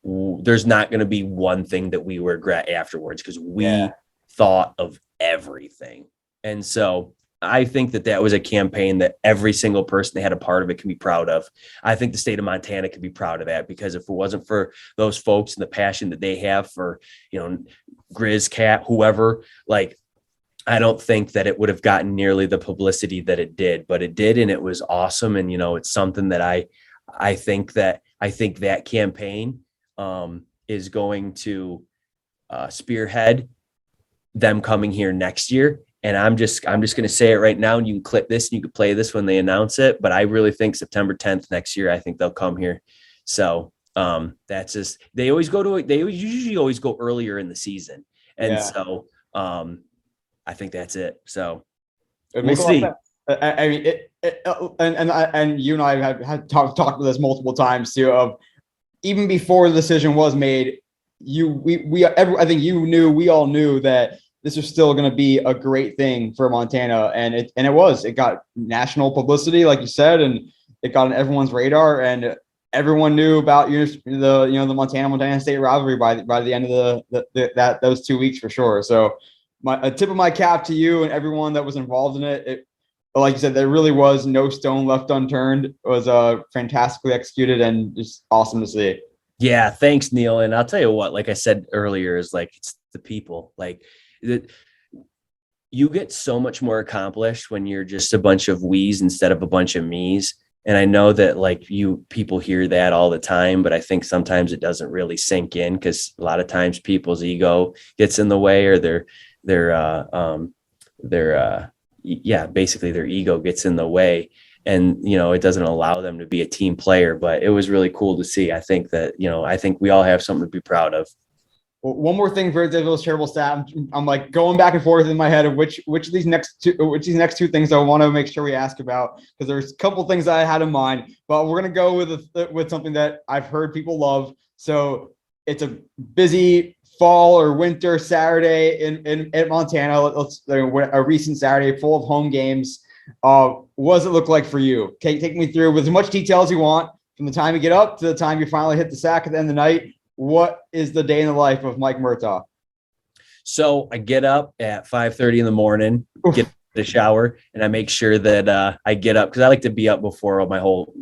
there's not going to be one thing that we regret afterwards, because we thought of everything. And so I think that was a campaign that every single person that had a part of it can be proud of. I think the state of Montana can be proud of that, because if it wasn't for those folks and the passion that they have for, Grizz, Cat, whoever, like, I don't think that it would have gotten nearly the publicity that it did, but it did. And it was awesome. And, it's something that I think that campaign is going to spearhead them coming here next year. And I'm just going to say it right now, and you can clip this and you can play this when they announce it. But I really think September 10th next year, I think they'll come here. So that's just, they usually always go earlier in the season. And so I think that's it. So we'll see. I mean, and you and I have talked about this multiple times too, of even before the decision was made, I think we all knew that this was still going to be a great thing for Montana. And it got national publicity, like you said, and it got on everyone's radar, and everyone knew about the Montana State rivalry by the end of those 2 weeks for sure. So a tip of my cap to you and everyone that was involved in it. Like you said, there really was no stone left unturned. It was fantastically executed and just awesome to see. Yeah, thanks, Neil. And I'll tell you what, like I said earlier, is like, it's the people. Like, you get so much more accomplished when you're just a bunch of we's instead of a bunch of me's. And I know that, like, people hear that all the time, but I think sometimes it doesn't really sink in, because a lot of times people's ego gets in the way, or basically their ego gets in the way, and it doesn't allow them to be a team player. But it was really cool to see. I think that I think we all have something to be proud of. Well, one more thing for those terrible stat, I'm like going back and forth in my head of which of these next two things I want to make sure we ask about, because there's a couple things that I had in mind, but we're gonna go with something that I've heard people love. So it's a busy fall or winter Saturday in Montana. A recent Saturday full of home games. What does it look like for you? Take me through with as much detail as you want, from the time you get up to the time you finally hit the sack at the end of the night. What is the day in the life of Mike Murtaugh? So I get up at 5:30 in the morning, get a shower, and I make sure that I get up, because I like to be up before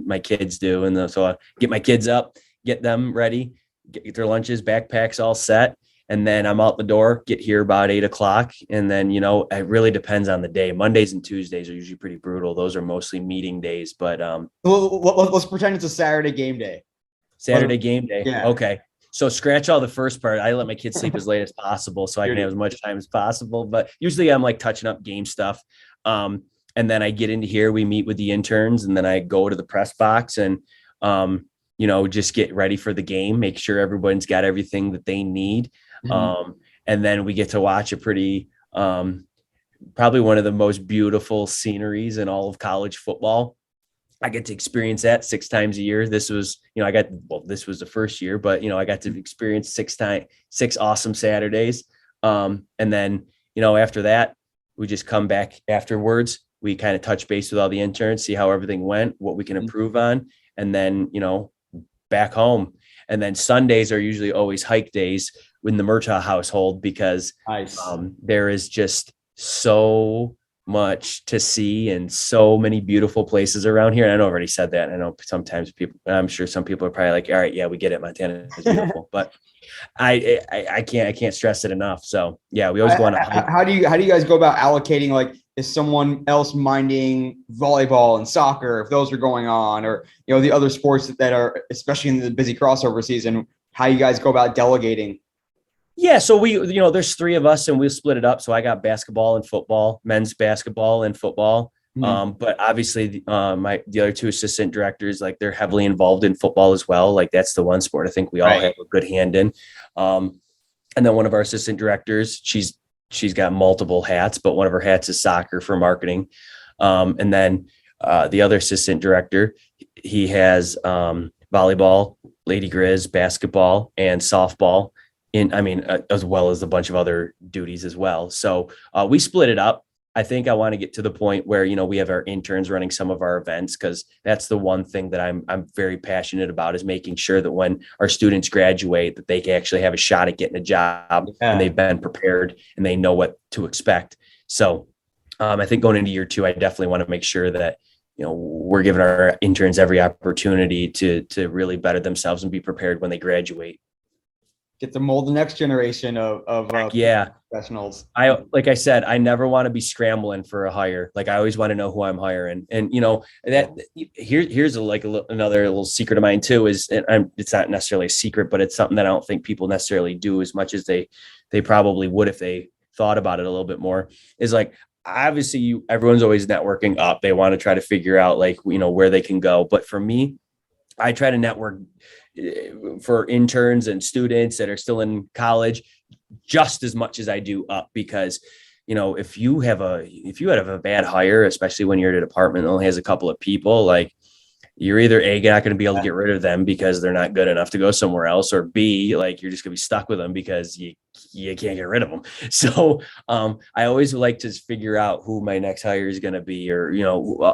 my kids do. And so I get my kids up, get them ready, get their lunches, backpacks all set. And then I'm out the door, get here about 8:00. And then, it really depends on the day. Mondays and Tuesdays are usually pretty brutal. Those are mostly meeting days, but let's pretend it's a Saturday game day. Saturday game day. Yeah. Okay. So scratch all the first part. I let my kids sleep as late as possible so I can have as much time as possible. But usually I'm like touching up game stuff. And then I get into here, we meet with the interns, and then I go to the press box and, just get ready for the game, make sure everyone's got everything that they need. Mm-hmm. And then we get to watch a pretty, probably one of the most beautiful sceneries in all of college football. I get to experience that 6 times a year. This was, this was the first year, but, I got to experience 6 awesome Saturdays. And then, after that, we just come back afterwards. We kind of touch base with all the interns, see how everything went, what we can improve on, and then, back home. And then Sundays are usually always hike days in the Murtaugh household, because there is just so much to see and so many beautiful places around here. And I know I already said that. I know sometimes I'm sure some people are probably like, all right, yeah, we get it. Montana is beautiful, but I can't stress it enough. So yeah, we always go on a hike. How do you guys go about allocating like is someone else minding volleyball and soccer if those are going on, or the other sports that are, especially in the busy crossover season, how you guys go about delegating? Yeah, so there's three of us and we split it up. So I got basketball and football, men's basketball and football. Mm-hmm. But obviously, the other two assistant directors, like they're heavily involved in football as well. Like that's the one sport I think we all Right. have a good hand in. And then one of our assistant directors, she's got multiple hats, but one of her hats is soccer for marketing. And then the other assistant director, he has volleyball, Lady Grizz, basketball, and softball. As well as a bunch of other duties as well. So we split it up. I think I want to get to the point where, we have our interns running some of our events, because that's the one thing that I'm very passionate about, is making sure that when our students graduate, that they can actually have a shot at getting a job and they've been prepared and they know what to expect. So I think going into year 2, I definitely want to make sure that, we're giving our interns every opportunity to really better themselves and be prepared when they graduate. Get to mold the next generation of professionals. Like I said, I never want to be scrambling for a hire. Like I always want to know who I'm hiring. And here's another little secret of mine too, is it's not necessarily a secret, but it's something that I don't think people necessarily do as much as they probably would if they thought about it a little bit more. Is like, obviously everyone's always networking up. They want to try to figure out where they can go. But for me, I try to network for interns and students that are still in college just as much as I do up, because if you have a bad hire, especially when you're at a department that only has a couple of people, like you're either not going to be able to get rid of them because they're not good enough to go somewhere else, or B, like you're just going to be stuck with them because you can't get rid of them. So I always like to figure out who my next hire is going to be, or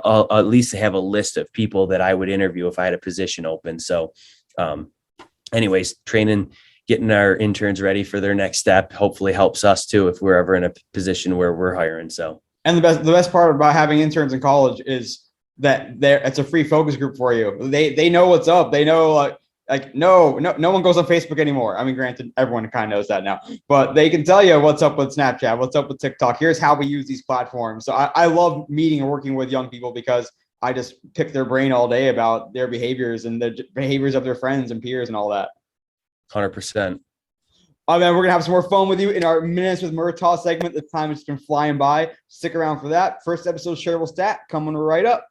I'll at least have a list of people that I would interview if I had a position open. So anyways, training, getting our interns ready for their next step hopefully helps us too if we're ever in a position where we're hiring. So, and the best part about having interns in college is that it's a free focus group for you. They know what's up. They know no one goes on Facebook anymore. I mean, granted, everyone kind of knows that now, but they can tell you what's up with Snapchat, what's up with TikTok. Here's how we use these platforms. So I love meeting and working with young people, because I just pick their brain all day about their behaviors and the behaviors of their friends and peers and all that. 100%. Oh man, we're gonna have some more fun with you in our Minutes with Murtaugh segment. The time has been flying by. Stick around for that. First episode, shareable stat, coming right up.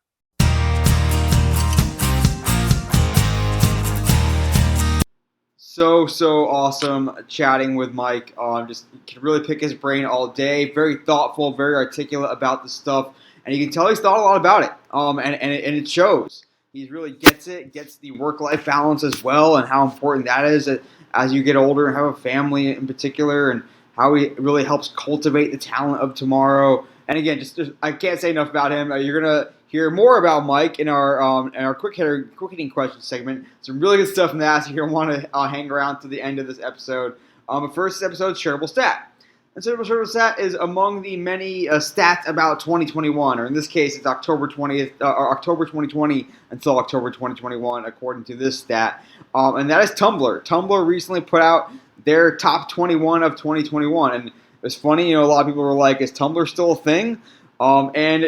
So awesome chatting with Mike. Just can really pick his brain all day. Very thoughtful, very articulate about the stuff, and you can tell he's thought a lot about it. And it shows. He really gets the work-life balance as well, and how important that is as you get older and have a family in particular, and how he really helps cultivate the talent of tomorrow. And again, just I can't say enough about him. You're gonna hear more about Mike in our quick hitting question segment. Some really good stuff in that, so you're gonna want to hang around to the end of this episode. But first episode, shareable stat. And shareable stat is among the many stats about 2021, or in this case, it's October 20th or October 2020 until October 2021, according to this stat. And that is Tumblr. Tumblr recently put out their top 21 of 2021, and it's funny, a lot of people were like, "Is Tumblr still a thing?" And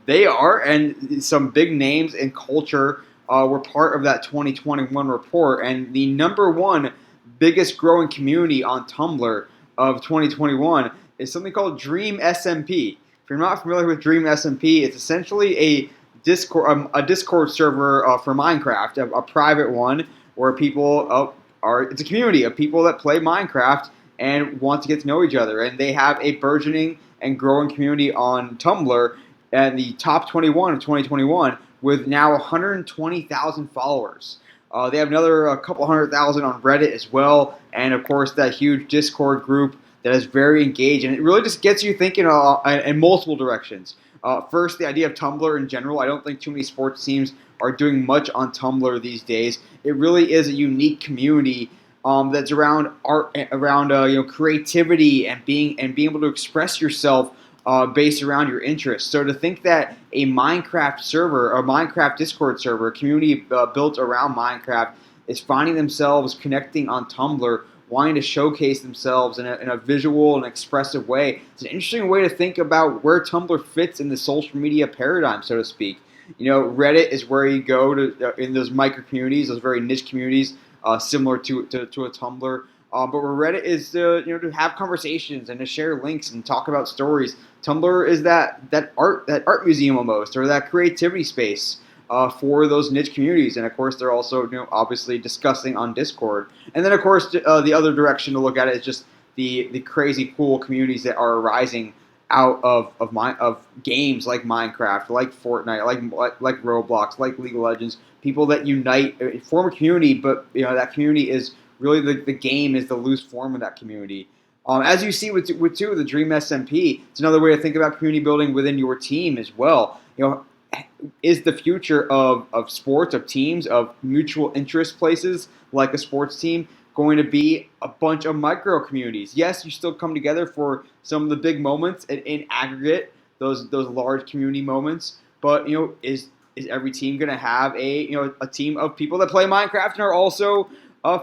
they are, and some big names in culture were part of that 2021 report. And the number one biggest growing community on Tumblr of 2021 is something called Dream SMP. If you're not familiar with Dream SMP, it's essentially a Discord server for Minecraft, a private one where people it's a community of people that play Minecraft and want to get to know each other. And they have a burgeoning and growing community on Tumblr and the top 21 of 2021 with now 120,000 followers. They have another couple 100,000 on Reddit as well, and of course that huge Discord group that is very engaged, and it really just gets you thinking in multiple directions. First, the idea of Tumblr in general. I don't think too many sports teams are doing much on Tumblr these days. It really is a unique community that's around art, around creativity, and being able to express yourself based around your interests. So to think that a Minecraft server, a Minecraft Discord server, a community built around Minecraft, is finding themselves connecting on Tumblr wanting to showcase themselves in a visual and expressive way. It's an interesting way to think about where Tumblr fits in the social media paradigm, so to speak. Reddit is where you go to in those micro communities, those very niche communities, similar to a Tumblr. But where Reddit is to have conversations and to share links and talk about stories. Tumblr is that art museum almost, or that creativity space for those niche communities. And of course, they're also obviously discussing on Discord. And then of course, the other direction to look at it is just the crazy cool communities that are arising out of games like Minecraft, like Fortnite, like Roblox, like League of Legends. People that unite, form a community, but that community is really the game is the loose form of that community. As you see with the Dream SMP, it's another way to think about community building within your team as well. Is the future of sports, of teams, of mutual interest places like a sports team going to be a bunch of micro communities? Yes, you still come together for some of the big moments in aggregate, those large community moments. But is every team going to have a team of people that play Minecraft and are also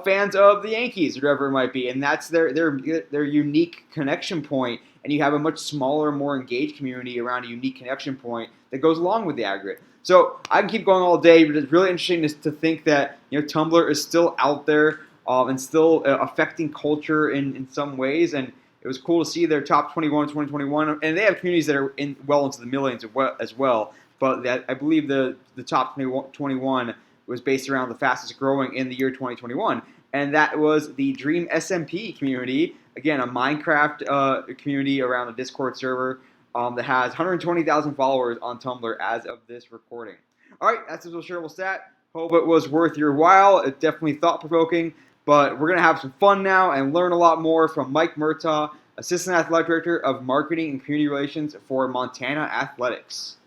fans of the Yankees, or whatever it might be, and that's their unique connection point, and you have a much smaller, more engaged community around a unique connection point that goes along with the aggregate. So I can keep going all day, but it's really interesting to think that Tumblr is still out there and still affecting culture in some ways, and it was cool to see their top 21 2021, and they have communities that are well into the millions as well. But I believe the top 21 was based around the fastest growing in the year 2021, and that was the Dream SMP community. Again, a Minecraft community around a Discord server that has 120,000 followers on Tumblr as of this recording. All right, that's a shareable stat. Hope it was worth your while. It's definitely thought-provoking, but we're going to have some fun now and learn a lot more from Mike Murtaugh, Assistant Athletic Director of Marketing and Community Relations for Montana Athletics.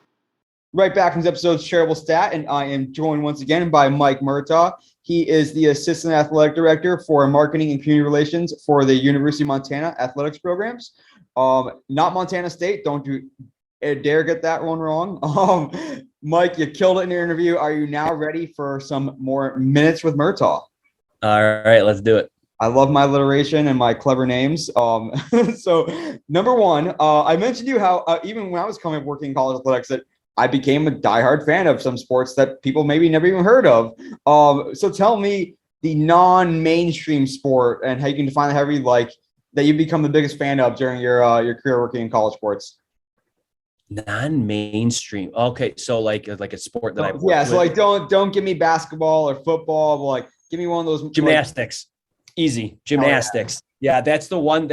Right back from this episode's Shareable Stat, and I am joined once again by Mike Murtaugh. He is the Assistant Athletic Director for Marketing and Community Relations for the University of Montana Athletics programs. Not Montana State. Don't you dare get that one wrong. Mike, you killed it in your interview. Are you now ready for some more minutes with Murtaugh? All right, let's do it. I love my alliteration and my clever names. So, number one, I mentioned to you how even when I was working in college athletics, that I became a diehard fan of some sports that people maybe never even heard of. So tell me the non-mainstream sport and how you can define however you like that you become the biggest fan of during your career working in college sports. Non-mainstream. Okay, so like a sport that I've so like don't give me basketball or football, but like give me one of those. Gymnastics. Easy. Gymnastics. Yeah, that's the one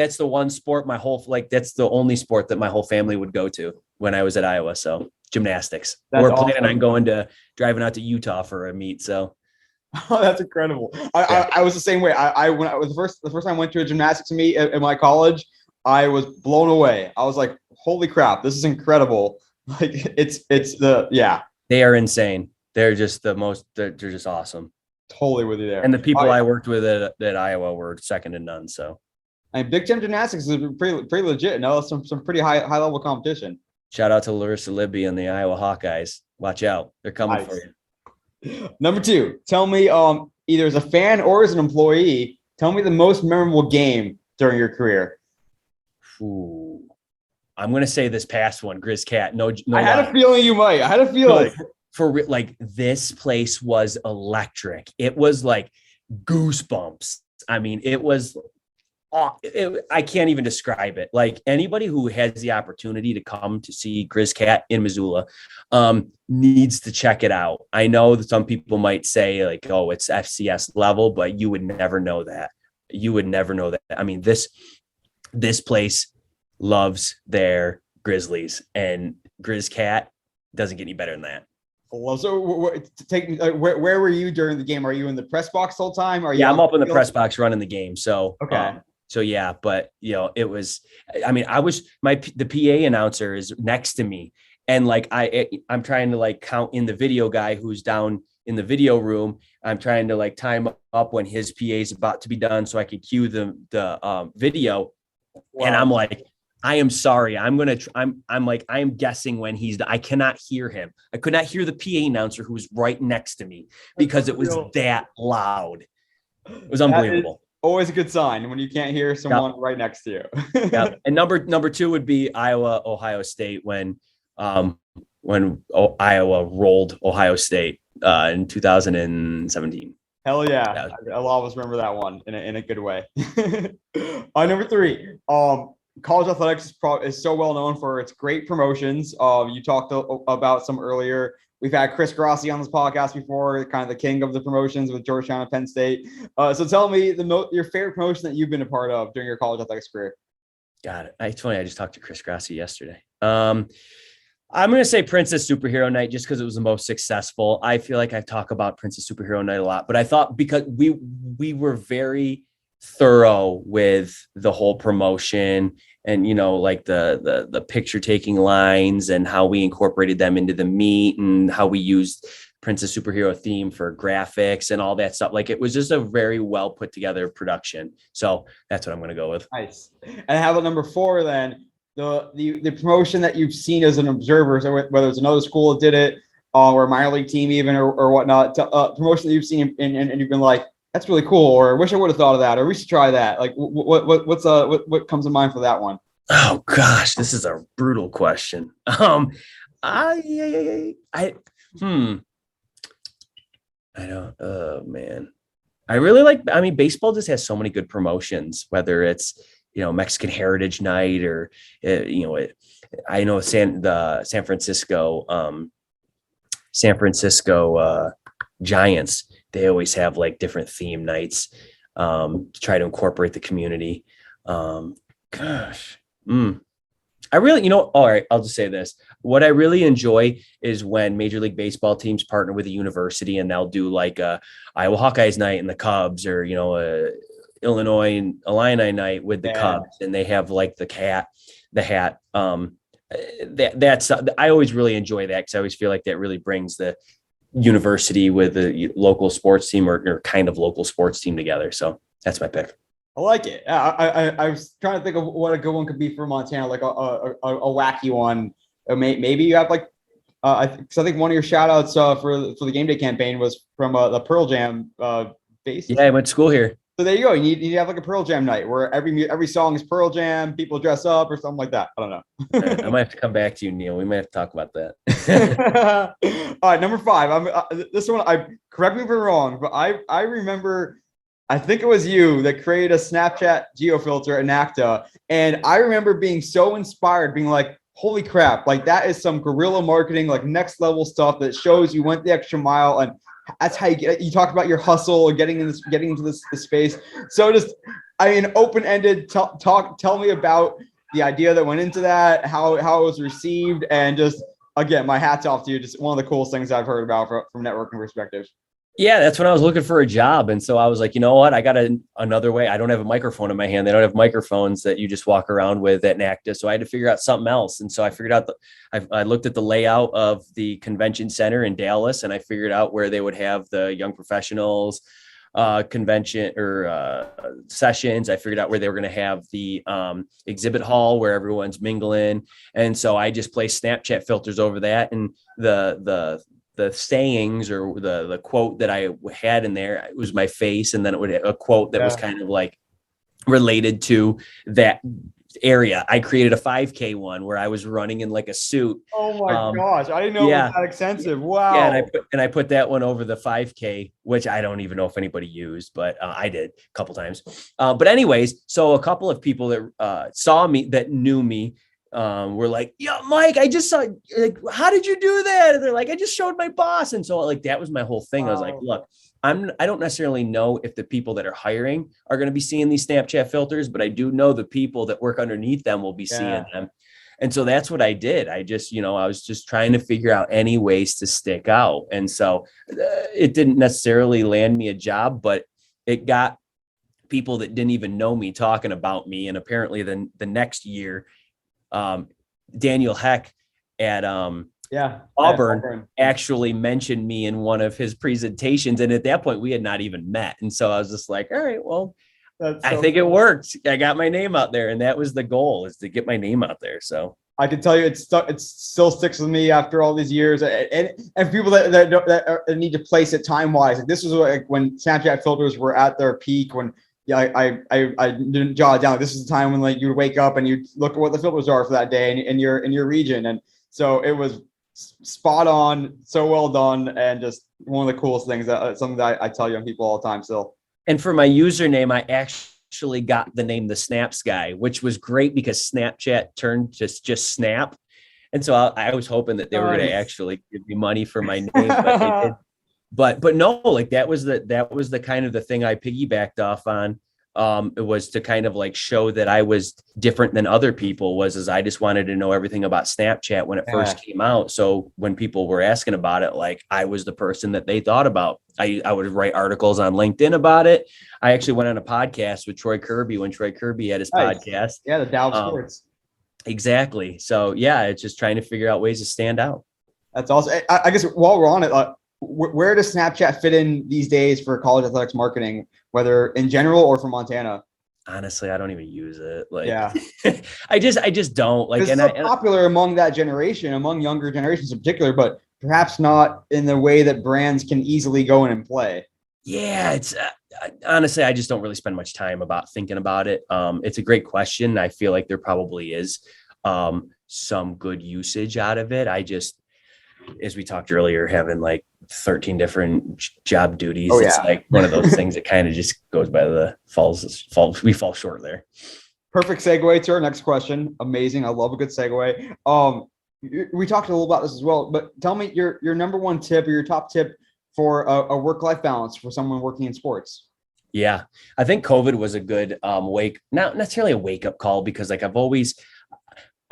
sport that's the only sport that my whole family would go to when I was at Iowa. So gymnastics. We're planning on driving out to Utah for a meet. So that's incredible. I was the same way. When I was the first time I went to a gymnastics meet at my college, I was blown away. I was like, holy crap, this is incredible. Like they are insane. They're just they're just awesome. Totally with you there. And the people I worked with at Iowa were second to none. So Big Ten gymnastics is pretty legit. No, some pretty high level competition. Shout out to Larissa Libby and the Iowa Hawkeyes. Watch out. They're coming for you. Number two, tell me either as a fan or as an employee, tell me the most memorable game during your career. Ooh. I'm going to say this past one, Grizz Cat. No, I had a feeling you might. I had a feeling. This place was electric. It was like goosebumps. I mean, it was I can't even describe it. Like anybody who has the opportunity to come to see Grizz Cat in Missoula needs to check it out. I know that some people might say like, oh, it's FCS level, but you would never know that. You would never know that. I mean, this place loves their Grizzlies, and Grizz Cat doesn't get any better than that. Well, so where were you during the game? Are you in the press box the whole time? I'm up in the press box running the game. So okay. So yeah, but it was. I mean, the PA announcer is next to me, and like I'm trying to like count in the video guy who's down in the video room. I'm trying to like time up when his PA is about to be done so I could cue the video. Wow. And I'm like, I am sorry. I'm like, I am guessing when I cannot hear him. I could not hear the PA announcer who was right next to me because it was that loud. It was unbelievable. always a good sign when you can't hear someone right next to you. Yeah. And number two would be Iowa, Ohio State when Iowa rolled Ohio State in 2017. Hell yeah. I'll always remember that one in a good way. Number three, college athletics is so well known for its great promotions. You talked about some earlier. We've had Chris Grossi on this podcast before, kind of the king of the promotions with Georgetown and Penn State. So tell me your favorite promotion that you've been a part of during your college athletics career. Got it. It's funny. I just talked to Chris Grossi yesterday. I'm going to say Princess Superhero Night just because it was the most successful. I feel like I talk about Princess Superhero Night a lot, but I thought because we were very thorough with the whole promotion and, like the picture taking lines and how we incorporated them into the meet and how we used Princess Superhero theme for graphics and all that stuff. Like it was just a very well put together production. So that's what I'm going to go with. Nice. And how about number four then? The promotion that you've seen as an observer, so whether it's another school that did it or a minor league team even or whatnot, promotion that you've seen and you've been like, that's really cool, or I wish I would have thought of that, or we should try that. Like what comes to mind for that one? Oh gosh, this is a brutal question. I don't, oh man. I really baseball just has so many good promotions, whether it's, Mexican Heritage Night or, I know San Francisco Giants, they always have like different theme nights to try to incorporate the community. I really, all right, I'll just say this. What I really enjoy is when Major League Baseball teams partner with a university and they'll do like a Iowa Hawkeyes night in the Cubs or, Illinois Illini night with the Cubs, and they have like the hat. That's I always really enjoy that because I always feel like that really brings the university with the local sports team or kind of local sports team together. So that's my pick. I like it. I was trying to think of what a good one could be for Montana, like a wacky one. Maybe you have like, because I think one of your shout outs for the game day campaign was from the Pearl Jam base. Yeah, I went to school here. So there you go. You need to have like a Pearl Jam night where every song is Pearl Jam. People dress up or something like that. I don't know. I might have to come back to you, Neil. We might have to talk about that. All right, number five. This one. Correct me if I'm wrong, but I remember. I think it was you that created a Snapchat geofilter in NACTA, and I remember being so inspired, being like, "Holy crap! Like that is some guerrilla marketing, like next level stuff that shows you went the extra mile." And that's how you talked about your hustle or getting into this space. So open-ended tell me about the idea that went into that, how it was received, and just again, my hat's off to you. Just one of the coolest things I've heard about from networking perspective. Yeah, that's when I was looking for a job. And so I was like, you know what? I got another way. I don't have a microphone in my hand. They don't have microphones that you just walk around with at NACTA. So I had to figure out something else. And so I figured out I looked at the layout of the convention center in Dallas, and I figured out where they would have the young professionals convention or sessions. I figured out where they were going to have the exhibit hall where everyone's mingling. And so I just placed Snapchat filters over that. And the sayings or the quote that I had in there, it was my face. And then it would a quote that was kind of like related to that area. I created a 5K one where I was running in like a suit. Oh my gosh. I didn't know it was that extensive. Wow. Yeah, and I put that one over the 5K, which I don't even know if anybody used, but I did a couple times. But anyways, so a couple of people that saw me, that knew me, we're like, yeah, Mike, I just saw, like, how did you do that? And they're like, I just showed my boss. And so like, that was my whole thing. I was like, look, I don't necessarily know if the people that are hiring are going to be seeing these Snapchat filters, but I do know the people that work underneath them will be seeing them. And so that's what I did. I just, I was just trying to figure out any ways to stick out. And so it didn't necessarily land me a job, but it got people that didn't even know me talking about me. And apparently then the next year, Daniel Heck at Auburn actually mentioned me in one of his presentations. And at that point we had not even met. And so I was just like, all right, well, I think it worked. I got my name out there, and that was the goal, is to get my name out there. So I can tell you it still sticks with me after all these years. And people that need to place it time-wise, like this was like when Snapchat filters were at their peak, when yeah, I didn't jot it down. This is the time when like you would wake up and you look at what the filters are for that day in your region, and so it was spot on, so well done, and just one of the coolest things. That something that I tell young people all the time. Still, And for my username, I actually got the name the Snaps Guy, which was great because Snapchat turned just Snap. And so I was hoping that they were going to actually give me money for my name, but they did. But no, like that was the kind of the thing I piggybacked off on. It was to kind of like show that I was different than other people as I just wanted to know everything about Snapchat when it first came out. So when people were asking about it, like I was the person that they thought about. I would write articles on LinkedIn about it. I actually went on a podcast with Troy Kirby when Troy Kirby had his podcast. Yeah, the Dow Sports. Exactly. So yeah, it's just trying to figure out ways to stand out. That's awesome. I guess while we're on it, where does Snapchat fit in these days for college athletics marketing, whether in general or for Montana? Honestly, I don't even use it. Like, yeah, I just don't like. It's popular among that generation, among younger generations in particular, but perhaps not in the way that brands can easily go in and play. Yeah, it's honestly, I just don't really spend much time about thinking about it. It's a great question. I feel like there probably is some good usage out of it. I just, as we talked earlier, having like 13 different job duties. Oh, yeah. It's like one of those things that kind of just goes by the we fall short there. Perfect segue to our next question. Amazing. I love a good segue. We talked a little about this as well, but tell me your number one tip or your top tip for a work-life balance for someone working in sports. Yeah, I think COVID was a good not necessarily a wake-up call, because like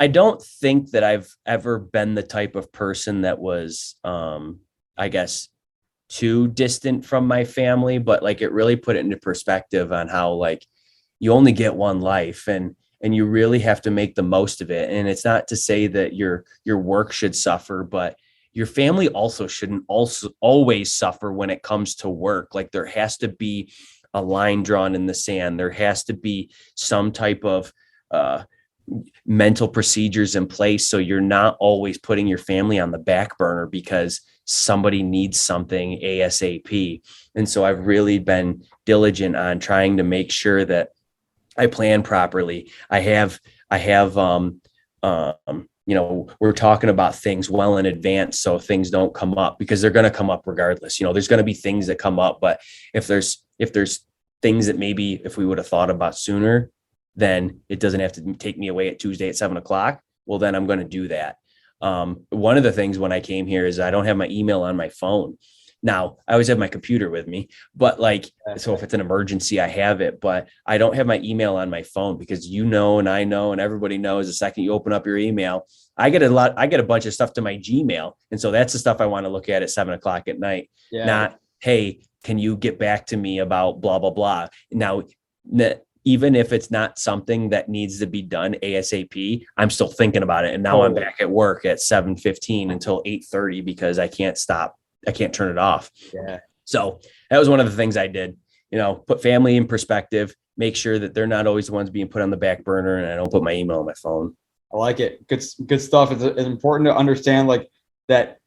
I don't think that I've ever been the type of person that was, I guess, too distant from my family, but like it really put it into perspective on how like you only get one life and you really have to make the most of it. And it's not to say that your work should suffer, but your family also shouldn't always suffer when it comes to work. Like there has to be a line drawn in the sand. There has to be some type of mental procedures in place, so you're not always putting your family on the back burner because somebody needs something ASAP. And so I've really been diligent on trying to make sure that I plan properly. I have we're talking about things well in advance so things don't come up, because they're going to come up regardless. There's going to be things that come up, but if there's things that maybe if we would have thought about sooner, then it doesn't have to take me away at Tuesday at 7:00. Well, then I'm going to do that. One of the things when I came here is I don't have my email on my phone. Now, I always have my computer with me, but like, so if it's an emergency, I have it, but I don't have my email on my phone because and I know, and everybody knows the second you open up your email, I get a bunch of stuff to my Gmail. And so that's the stuff I want to look at 7:00 at night, not, hey, can you get back to me about blah, blah, blah. Now, even if it's not something that needs to be done ASAP, I'm still thinking about it. And now I'm back at work at 7:15 until 8:30 because I can't stop. I can't turn it off. Yeah. So that was one of the things I did, put family in perspective, make sure that they're not always the ones being put on the back burner, and I don't put my email on my phone. I like it. Good stuff. It's important to understand like that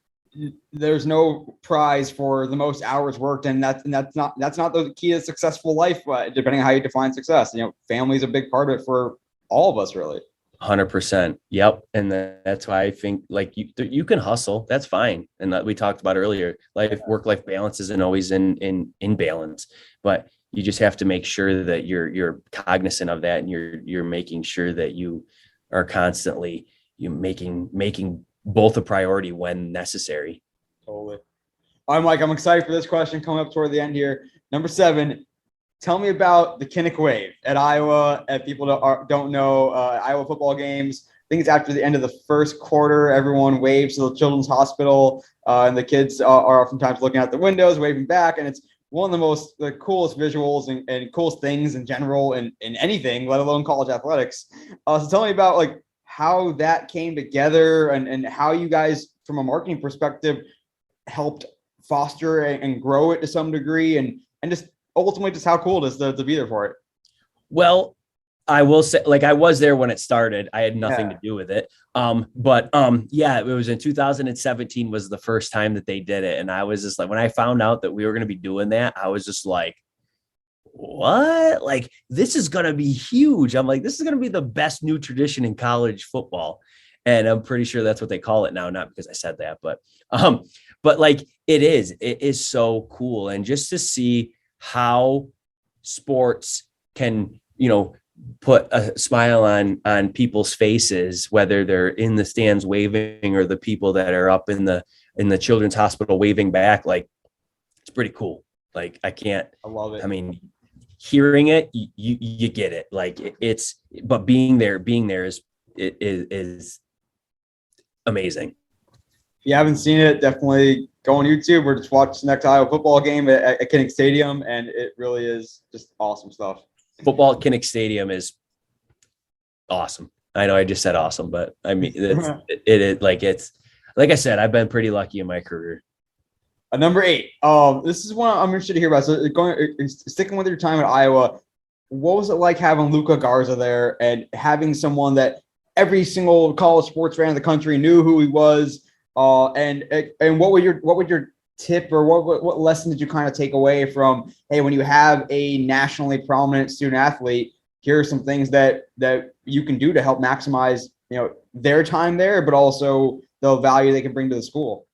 there's no prize for the most hours worked. And that's not the key to a successful life, depending on how you define success. Family is a big part of it for all of us, really. 100%. Yep. And that's why I think like you can hustle. That's fine. And that we talked about earlier, work-life balance isn't always in balance, but you just have to make sure that you're cognizant of that. And you're making sure that you are constantly making both a priority when necessary. Totally. I'm excited for this question coming up toward the end here. Number 7. Tell me about the Kinnick Wave at Iowa. If people don't know, Iowa football games, I think it's after the end of the first quarter, everyone waves to the Children's Hospital, and the kids are oftentimes looking out the windows, waving back, and it's one of the coolest visuals and coolest things in general in anything, let alone college athletics. So tell me about how that came together and how you guys, from a marketing perspective, helped foster and grow it to some degree, and just ultimately just how cool it is to be there for it. Well, I will say, I was there when it started. I had nothing to do with it. But it was in 2017 was the first time that they did it. And I was just when I found out that we were going to be doing that, I was just like, what? Like, this is going to be huge. I'm like, this is going to be the best new tradition in college football. And I'm pretty sure that's what they call it now, not because I said that, but like it is so cool. And just to see how sports can, put a smile on people's faces, whether they're in the stands waving or the people that are up in the children's hospital waving back, like it's pretty cool. Like I love it. I mean, hearing it, you get it. Like but being there is amazing. If you haven't seen it, definitely go on YouTube or just watch the next Iowa football game at Kinnick Stadium, and it really is just awesome stuff. Football at Kinnick Stadium is awesome. I know I just said awesome, but I mean, it's like I said, I've been pretty lucky in my career. Number 8. This is one I'm interested to hear about. So sticking with your time at Iowa, what was it like having Luka Garza there and having someone that every single college sports fan in the country knew who he was? And what would your tip or what lesson did you kind of take away from, hey, when you have a nationally prominent student athlete, here are some things that you can do to help maximize, their time there, but also the value they can bring to the school?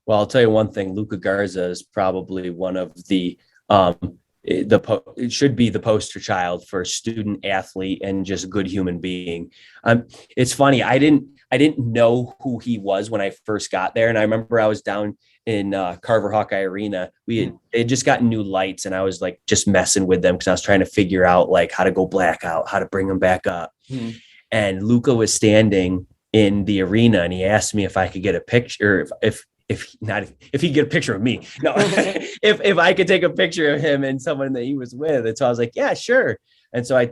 Well, I'll tell you one thing. Luka Garza is probably one of it should be the poster child for student athlete and just good human being. It's funny. I didn't know who he was when I first got there. And I remember I was down in Carver Hawkeye Arena. They had just gotten new lights and I was like just messing with them because I was trying to figure out like how to go blackout, how to bring them back up. Mm-hmm. And Luka was standing in the arena and he asked me if I could get a picture, if he could get a picture of me. No, if I could take a picture of him and someone that he was with. And so I was like, yeah, sure. And so I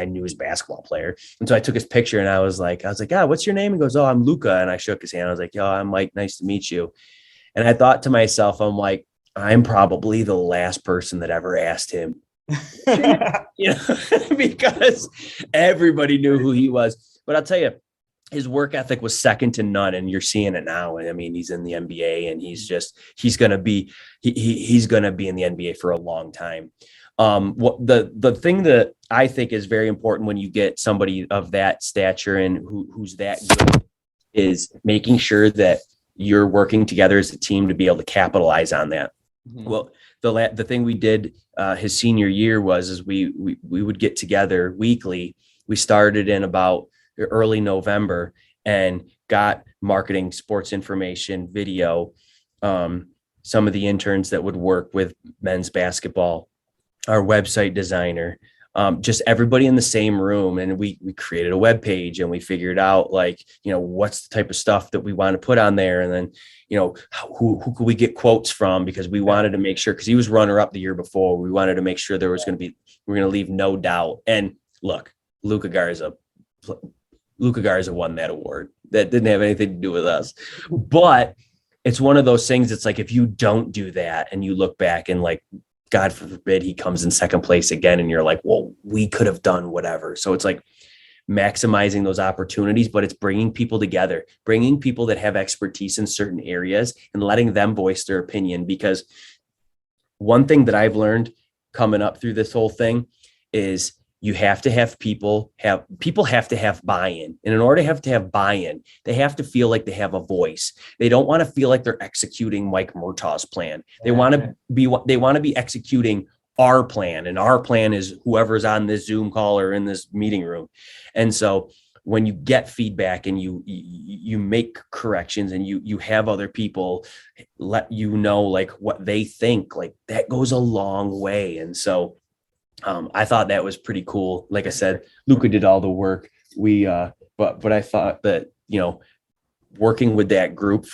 knew his basketball player. And so I took his picture and I was like, what's your name? He goes, oh, I'm Luka. And I shook his hand. I was like, yo, I'm Mike. Nice to meet you. And I thought to myself, I'm like, I'm probably the last person that ever asked him, because everybody knew who he was. But I'll tell you, his work ethic was second to none, and you're seeing it now. I mean, he's in the NBA, and he's going to be in the NBA for a long time. What the thing that I think is very important when you get somebody of that stature and who's that good is making sure that you're working together as a team to be able to capitalize on that. Mm-hmm. Well, the thing we did his senior year was we would get together weekly. We started in about early November and got marketing, sports information, video, some of the interns that would work with men's basketball, our website designer, just everybody in the same room. And we created a web page and we figured out like, what's the type of stuff that we want to put on there. And then, who could we get quotes from, because we wanted to make sure, because he was runner up the year before, we wanted to make sure we're going to leave no doubt. And look, Luka Garza won that award. That didn't have anything to do with us, but it's one of those things. It's like, if you don't do that and you look back and like, God forbid he comes in second place again, and you're like, well, we could have done whatever. So it's like maximizing those opportunities, but it's bringing people together, bringing people that have expertise in certain areas and letting them voice their opinion. Because one thing that I've learned coming up through this whole thing is you have to have people have to have buy-in. And in order to have buy-in, they have to feel like they have a voice. They don't want to feel like they're executing Mike Murtaugh's plan. They want to be executing our plan. And our plan is whoever's on this Zoom call or in this meeting room. And so when you get feedback and you make corrections and you have other people let you know like what they think, like that goes a long way. And so I thought that was pretty cool. Like I said, Luka did all the work. But I thought that, working with that group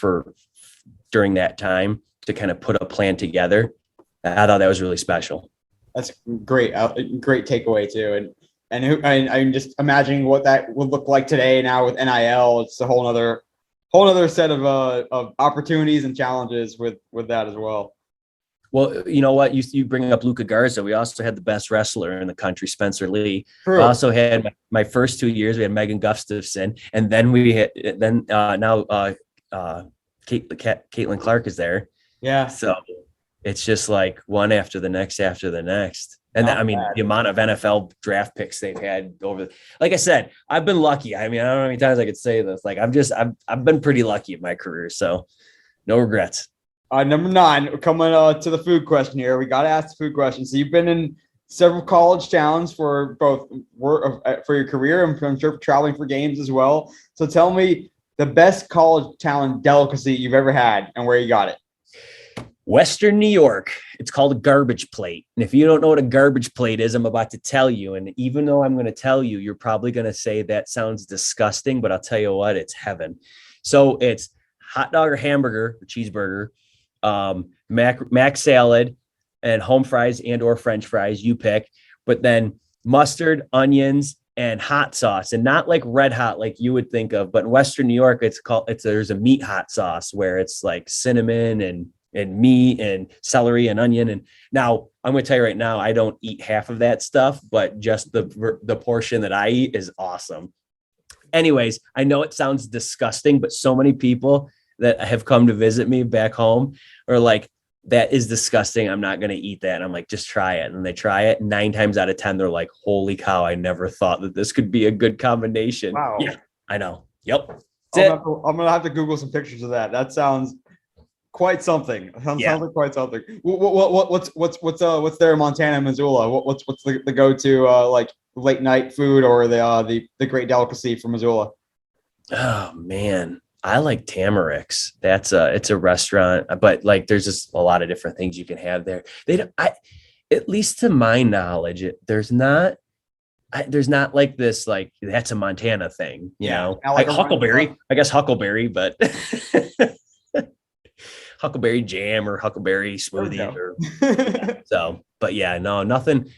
during that time to kind of put a plan together, I thought that was really special. That's great. Great takeaway too. And I'm just imagining what that would look like today now with NIL. It's a whole other set of opportunities and challenges with that as well. Well, you know what? You bring up Luka Garza. We also had the best wrestler in the country, Spencer Lee. True. We also had my first 2 years. We had Megan Gustafson, and then now Caitlin Clark is there. Yeah. So it's just like one after the next after the next. And Not I mean, bad. the amount of NFL draft picks they've had like I said, I've been lucky. I mean, I don't know how many times I could say this. Like I've been pretty lucky in my career. So no regrets. Number 9, we're coming to the food question here. We got to ask the food question. So you've been in several college towns for both work for your career and I'm sure traveling for games as well. So tell me the best college town delicacy you've ever had and where you got it. Western New York. It's called a garbage plate. And if you don't know what a garbage plate is, I'm about to tell you. And even though I'm going to tell you, you're probably going to say that sounds disgusting, but I'll tell you what, it's heaven. So it's hot dog or hamburger or cheeseburger, mac salad, and home fries and or French fries, you pick. But then mustard, onions, and hot sauce, and not like red hot like you would think of, but in Western New York, there's a meat hot sauce where it's like cinnamon and meat and celery and onion. And now I'm going to tell you right now, I don't eat half of that stuff, but just the portion that I eat is awesome. Anyways, I know it sounds disgusting, but so many people that have come to visit me back home are like, that is disgusting. I'm not going to eat that. And I'm like, just try it. And they try it. 9 times out of 10, they're like, holy cow, I never thought that this could be a good combination. Wow. Yeah, I know. Yep. I'm going to have to Google some pictures of that. That sounds quite something. Sounds like quite something. What's there in Montana and Missoula? What's the go-to like late night food or the great delicacy from Missoula? Oh man, I like Tamarix. It's a restaurant, but like there's just a lot of different things you can have there. At least to my knowledge, there's not like this, like that's a Montana thing, you know, like Huckleberry, I guess Huckleberry, but Huckleberry jam or Huckleberry smoothie so, but yeah, no, nothing.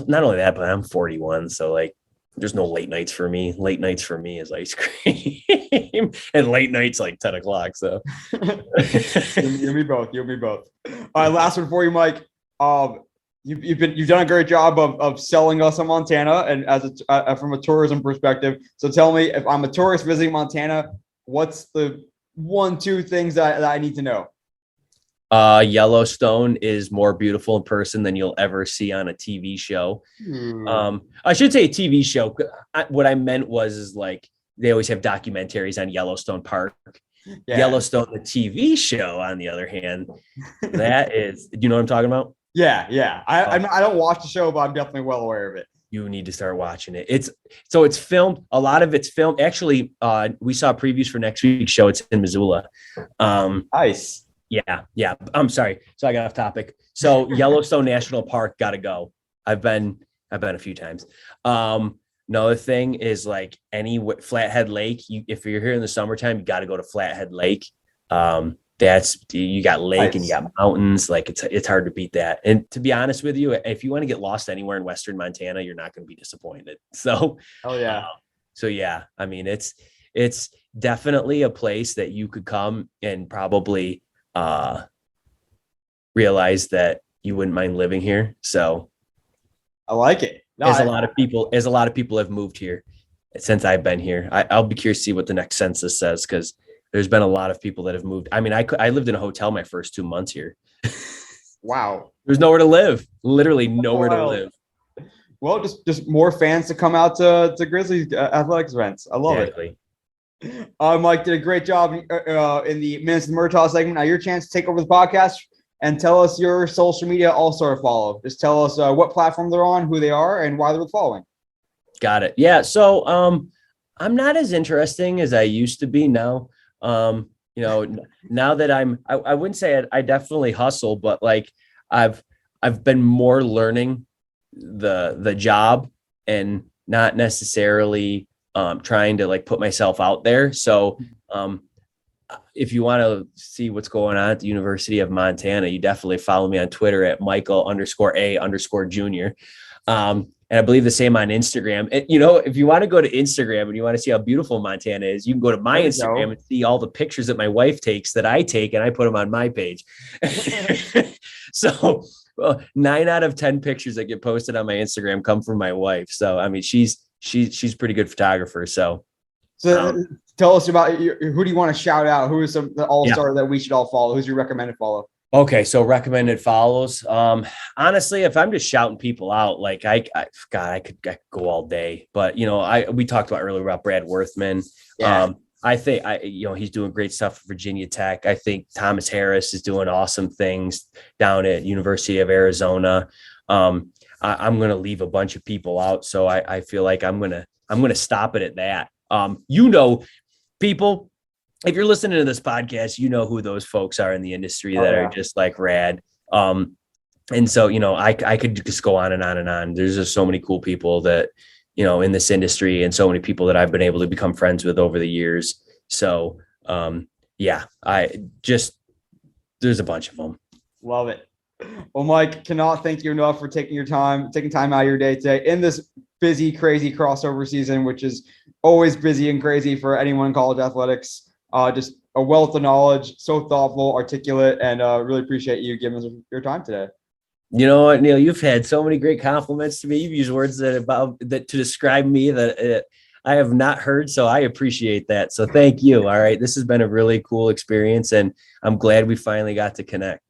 Not only that, but I'm 41. So like, there's no late nights for me. Late nights for me is ice cream and late nights like 10 o'clock. So you'll be both. All right. Last one for you, Mike. You've done a great job of selling us on Montana and from a tourism perspective. So tell me, if I'm a tourist visiting Montana, what's the 1-2 things that I need to know? Yellowstone is more beautiful in person than you'll ever see on a TV show. I should say a TV show. What I meant is like they always have documentaries on Yellowstone Park. Yeah. Yellowstone, the TV show, on the other hand, that is, do you know what I'm talking about? Yeah. I don't watch the show, but I'm definitely well aware of it. You need to start watching it. It's filmed. A lot of it's filmed. Actually, we saw previews for next week's show. It's in Missoula. Nice. Yeah. I'm sorry. So I got off topic. So Yellowstone National Park, gotta go. I've been a few times. Another thing is like any Flathead Lake. If you're here in the summertime, you got to go to Flathead Lake. You got lake and you got mountains. Like it's hard to beat that. And to be honest with you, if you want to get lost anywhere in Western Montana, you're not going to be disappointed. So, yeah. I mean, it's definitely a place that you could come and probably realize that you wouldn't mind living here. So I like it. As a lot of people have moved here since I've been here. I'll be curious to see what the next census says, because there's been a lot of people that have moved. I mean, I lived in a hotel my first 2 months here. Wow. There's nowhere to live. Literally nowhere to live. Well, just more fans to come out to Grizzlies athletics events. I love it. Mike did a great job in the Minutes of the Murtaugh segment. Now your chance to take over the podcast and tell us your social media also to follow. Just tell us what platform they're on, who they are, and why they're following. Got it. Yeah. So I'm not as interesting as I used to be now. Now that I wouldn't say I definitely hustle, but like I've been more learning the job and not necessarily trying to like put myself out there. So if you want to see what's going on at the University of Montana, you definitely follow me on Twitter at Michael_A_Junior. And I believe the same on Instagram. And, if you want to go to Instagram and you want to see how beautiful Montana is, you can go to my Instagram and see all the pictures that my wife takes that I take, and I put them on my page. So 9 out of 10 pictures that get posted on my Instagram come from my wife. So, I mean, she's a pretty good photographer. So tell us about who do you want to shout out? Who is the all-star that we should all follow? Who's your recommended follow? Okay, so recommended follows. Honestly, if I'm just shouting people out, like God, I could go all day. But we talked about earlier about Brad Worthman. Yeah. I think he's doing great stuff for Virginia Tech. I think Thomas Harris is doing awesome things down at University of Arizona. I'm gonna leave a bunch of people out, so I feel like I'm gonna stop it at that. People, if you're listening to this podcast, you know who those folks are in the industry Oh that are yeah. just like rad. And so, I could just go on and on and on. There's just so many cool people that, in this industry, and so many people that I've been able to become friends with over the years. So, yeah, there's a bunch of them. Love it. Well, Mike, cannot thank you enough for taking time out of your day today in this busy, crazy crossover season, which is always busy and crazy for anyone in college athletics. Just a wealth of knowledge, so thoughtful, articulate, and really appreciate you giving us your time today. You know what, Neil? You've had so many great compliments to me. You've used words that to describe me that I have not heard. So I appreciate that. So thank you. All right, this has been a really cool experience, and I'm glad we finally got to connect.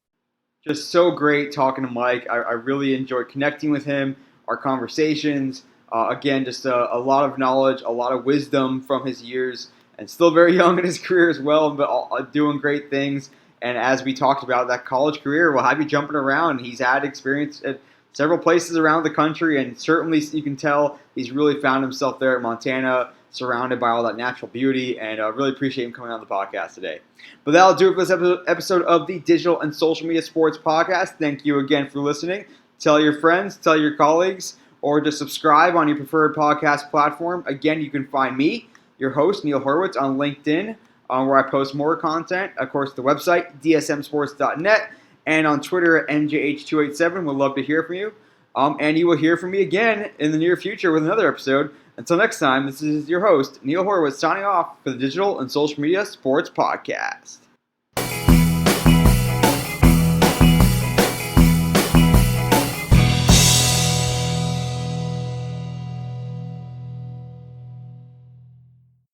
Just so great talking to Mike. I really enjoyed connecting with him, our conversations. Again, just a lot of knowledge, a lot of wisdom from his years, and still very young in his career as well, but doing great things. And as we talked about, that college career will have you jumping around. He's had experience at several places around the country, and certainly you can tell he's really found himself there at Montana, surrounded by all that natural beauty, and really appreciate him coming on the podcast today. But that'll do it for this episode of the Digital and Social Media Sports Podcast. Thank you again for listening. Tell your friends, tell your colleagues, or just subscribe on your preferred podcast platform. Again, you can find me, your host, Neil Horowitz, on LinkedIn, where I post more content. Of course, the website, dsmsports.net, and on Twitter at NJH287. We'd love to hear from you. And you will hear from me again in the near future with another episode. Until next time, this is your host, Neil Horowitz, signing off for the Digital and Social Media Sports Podcast.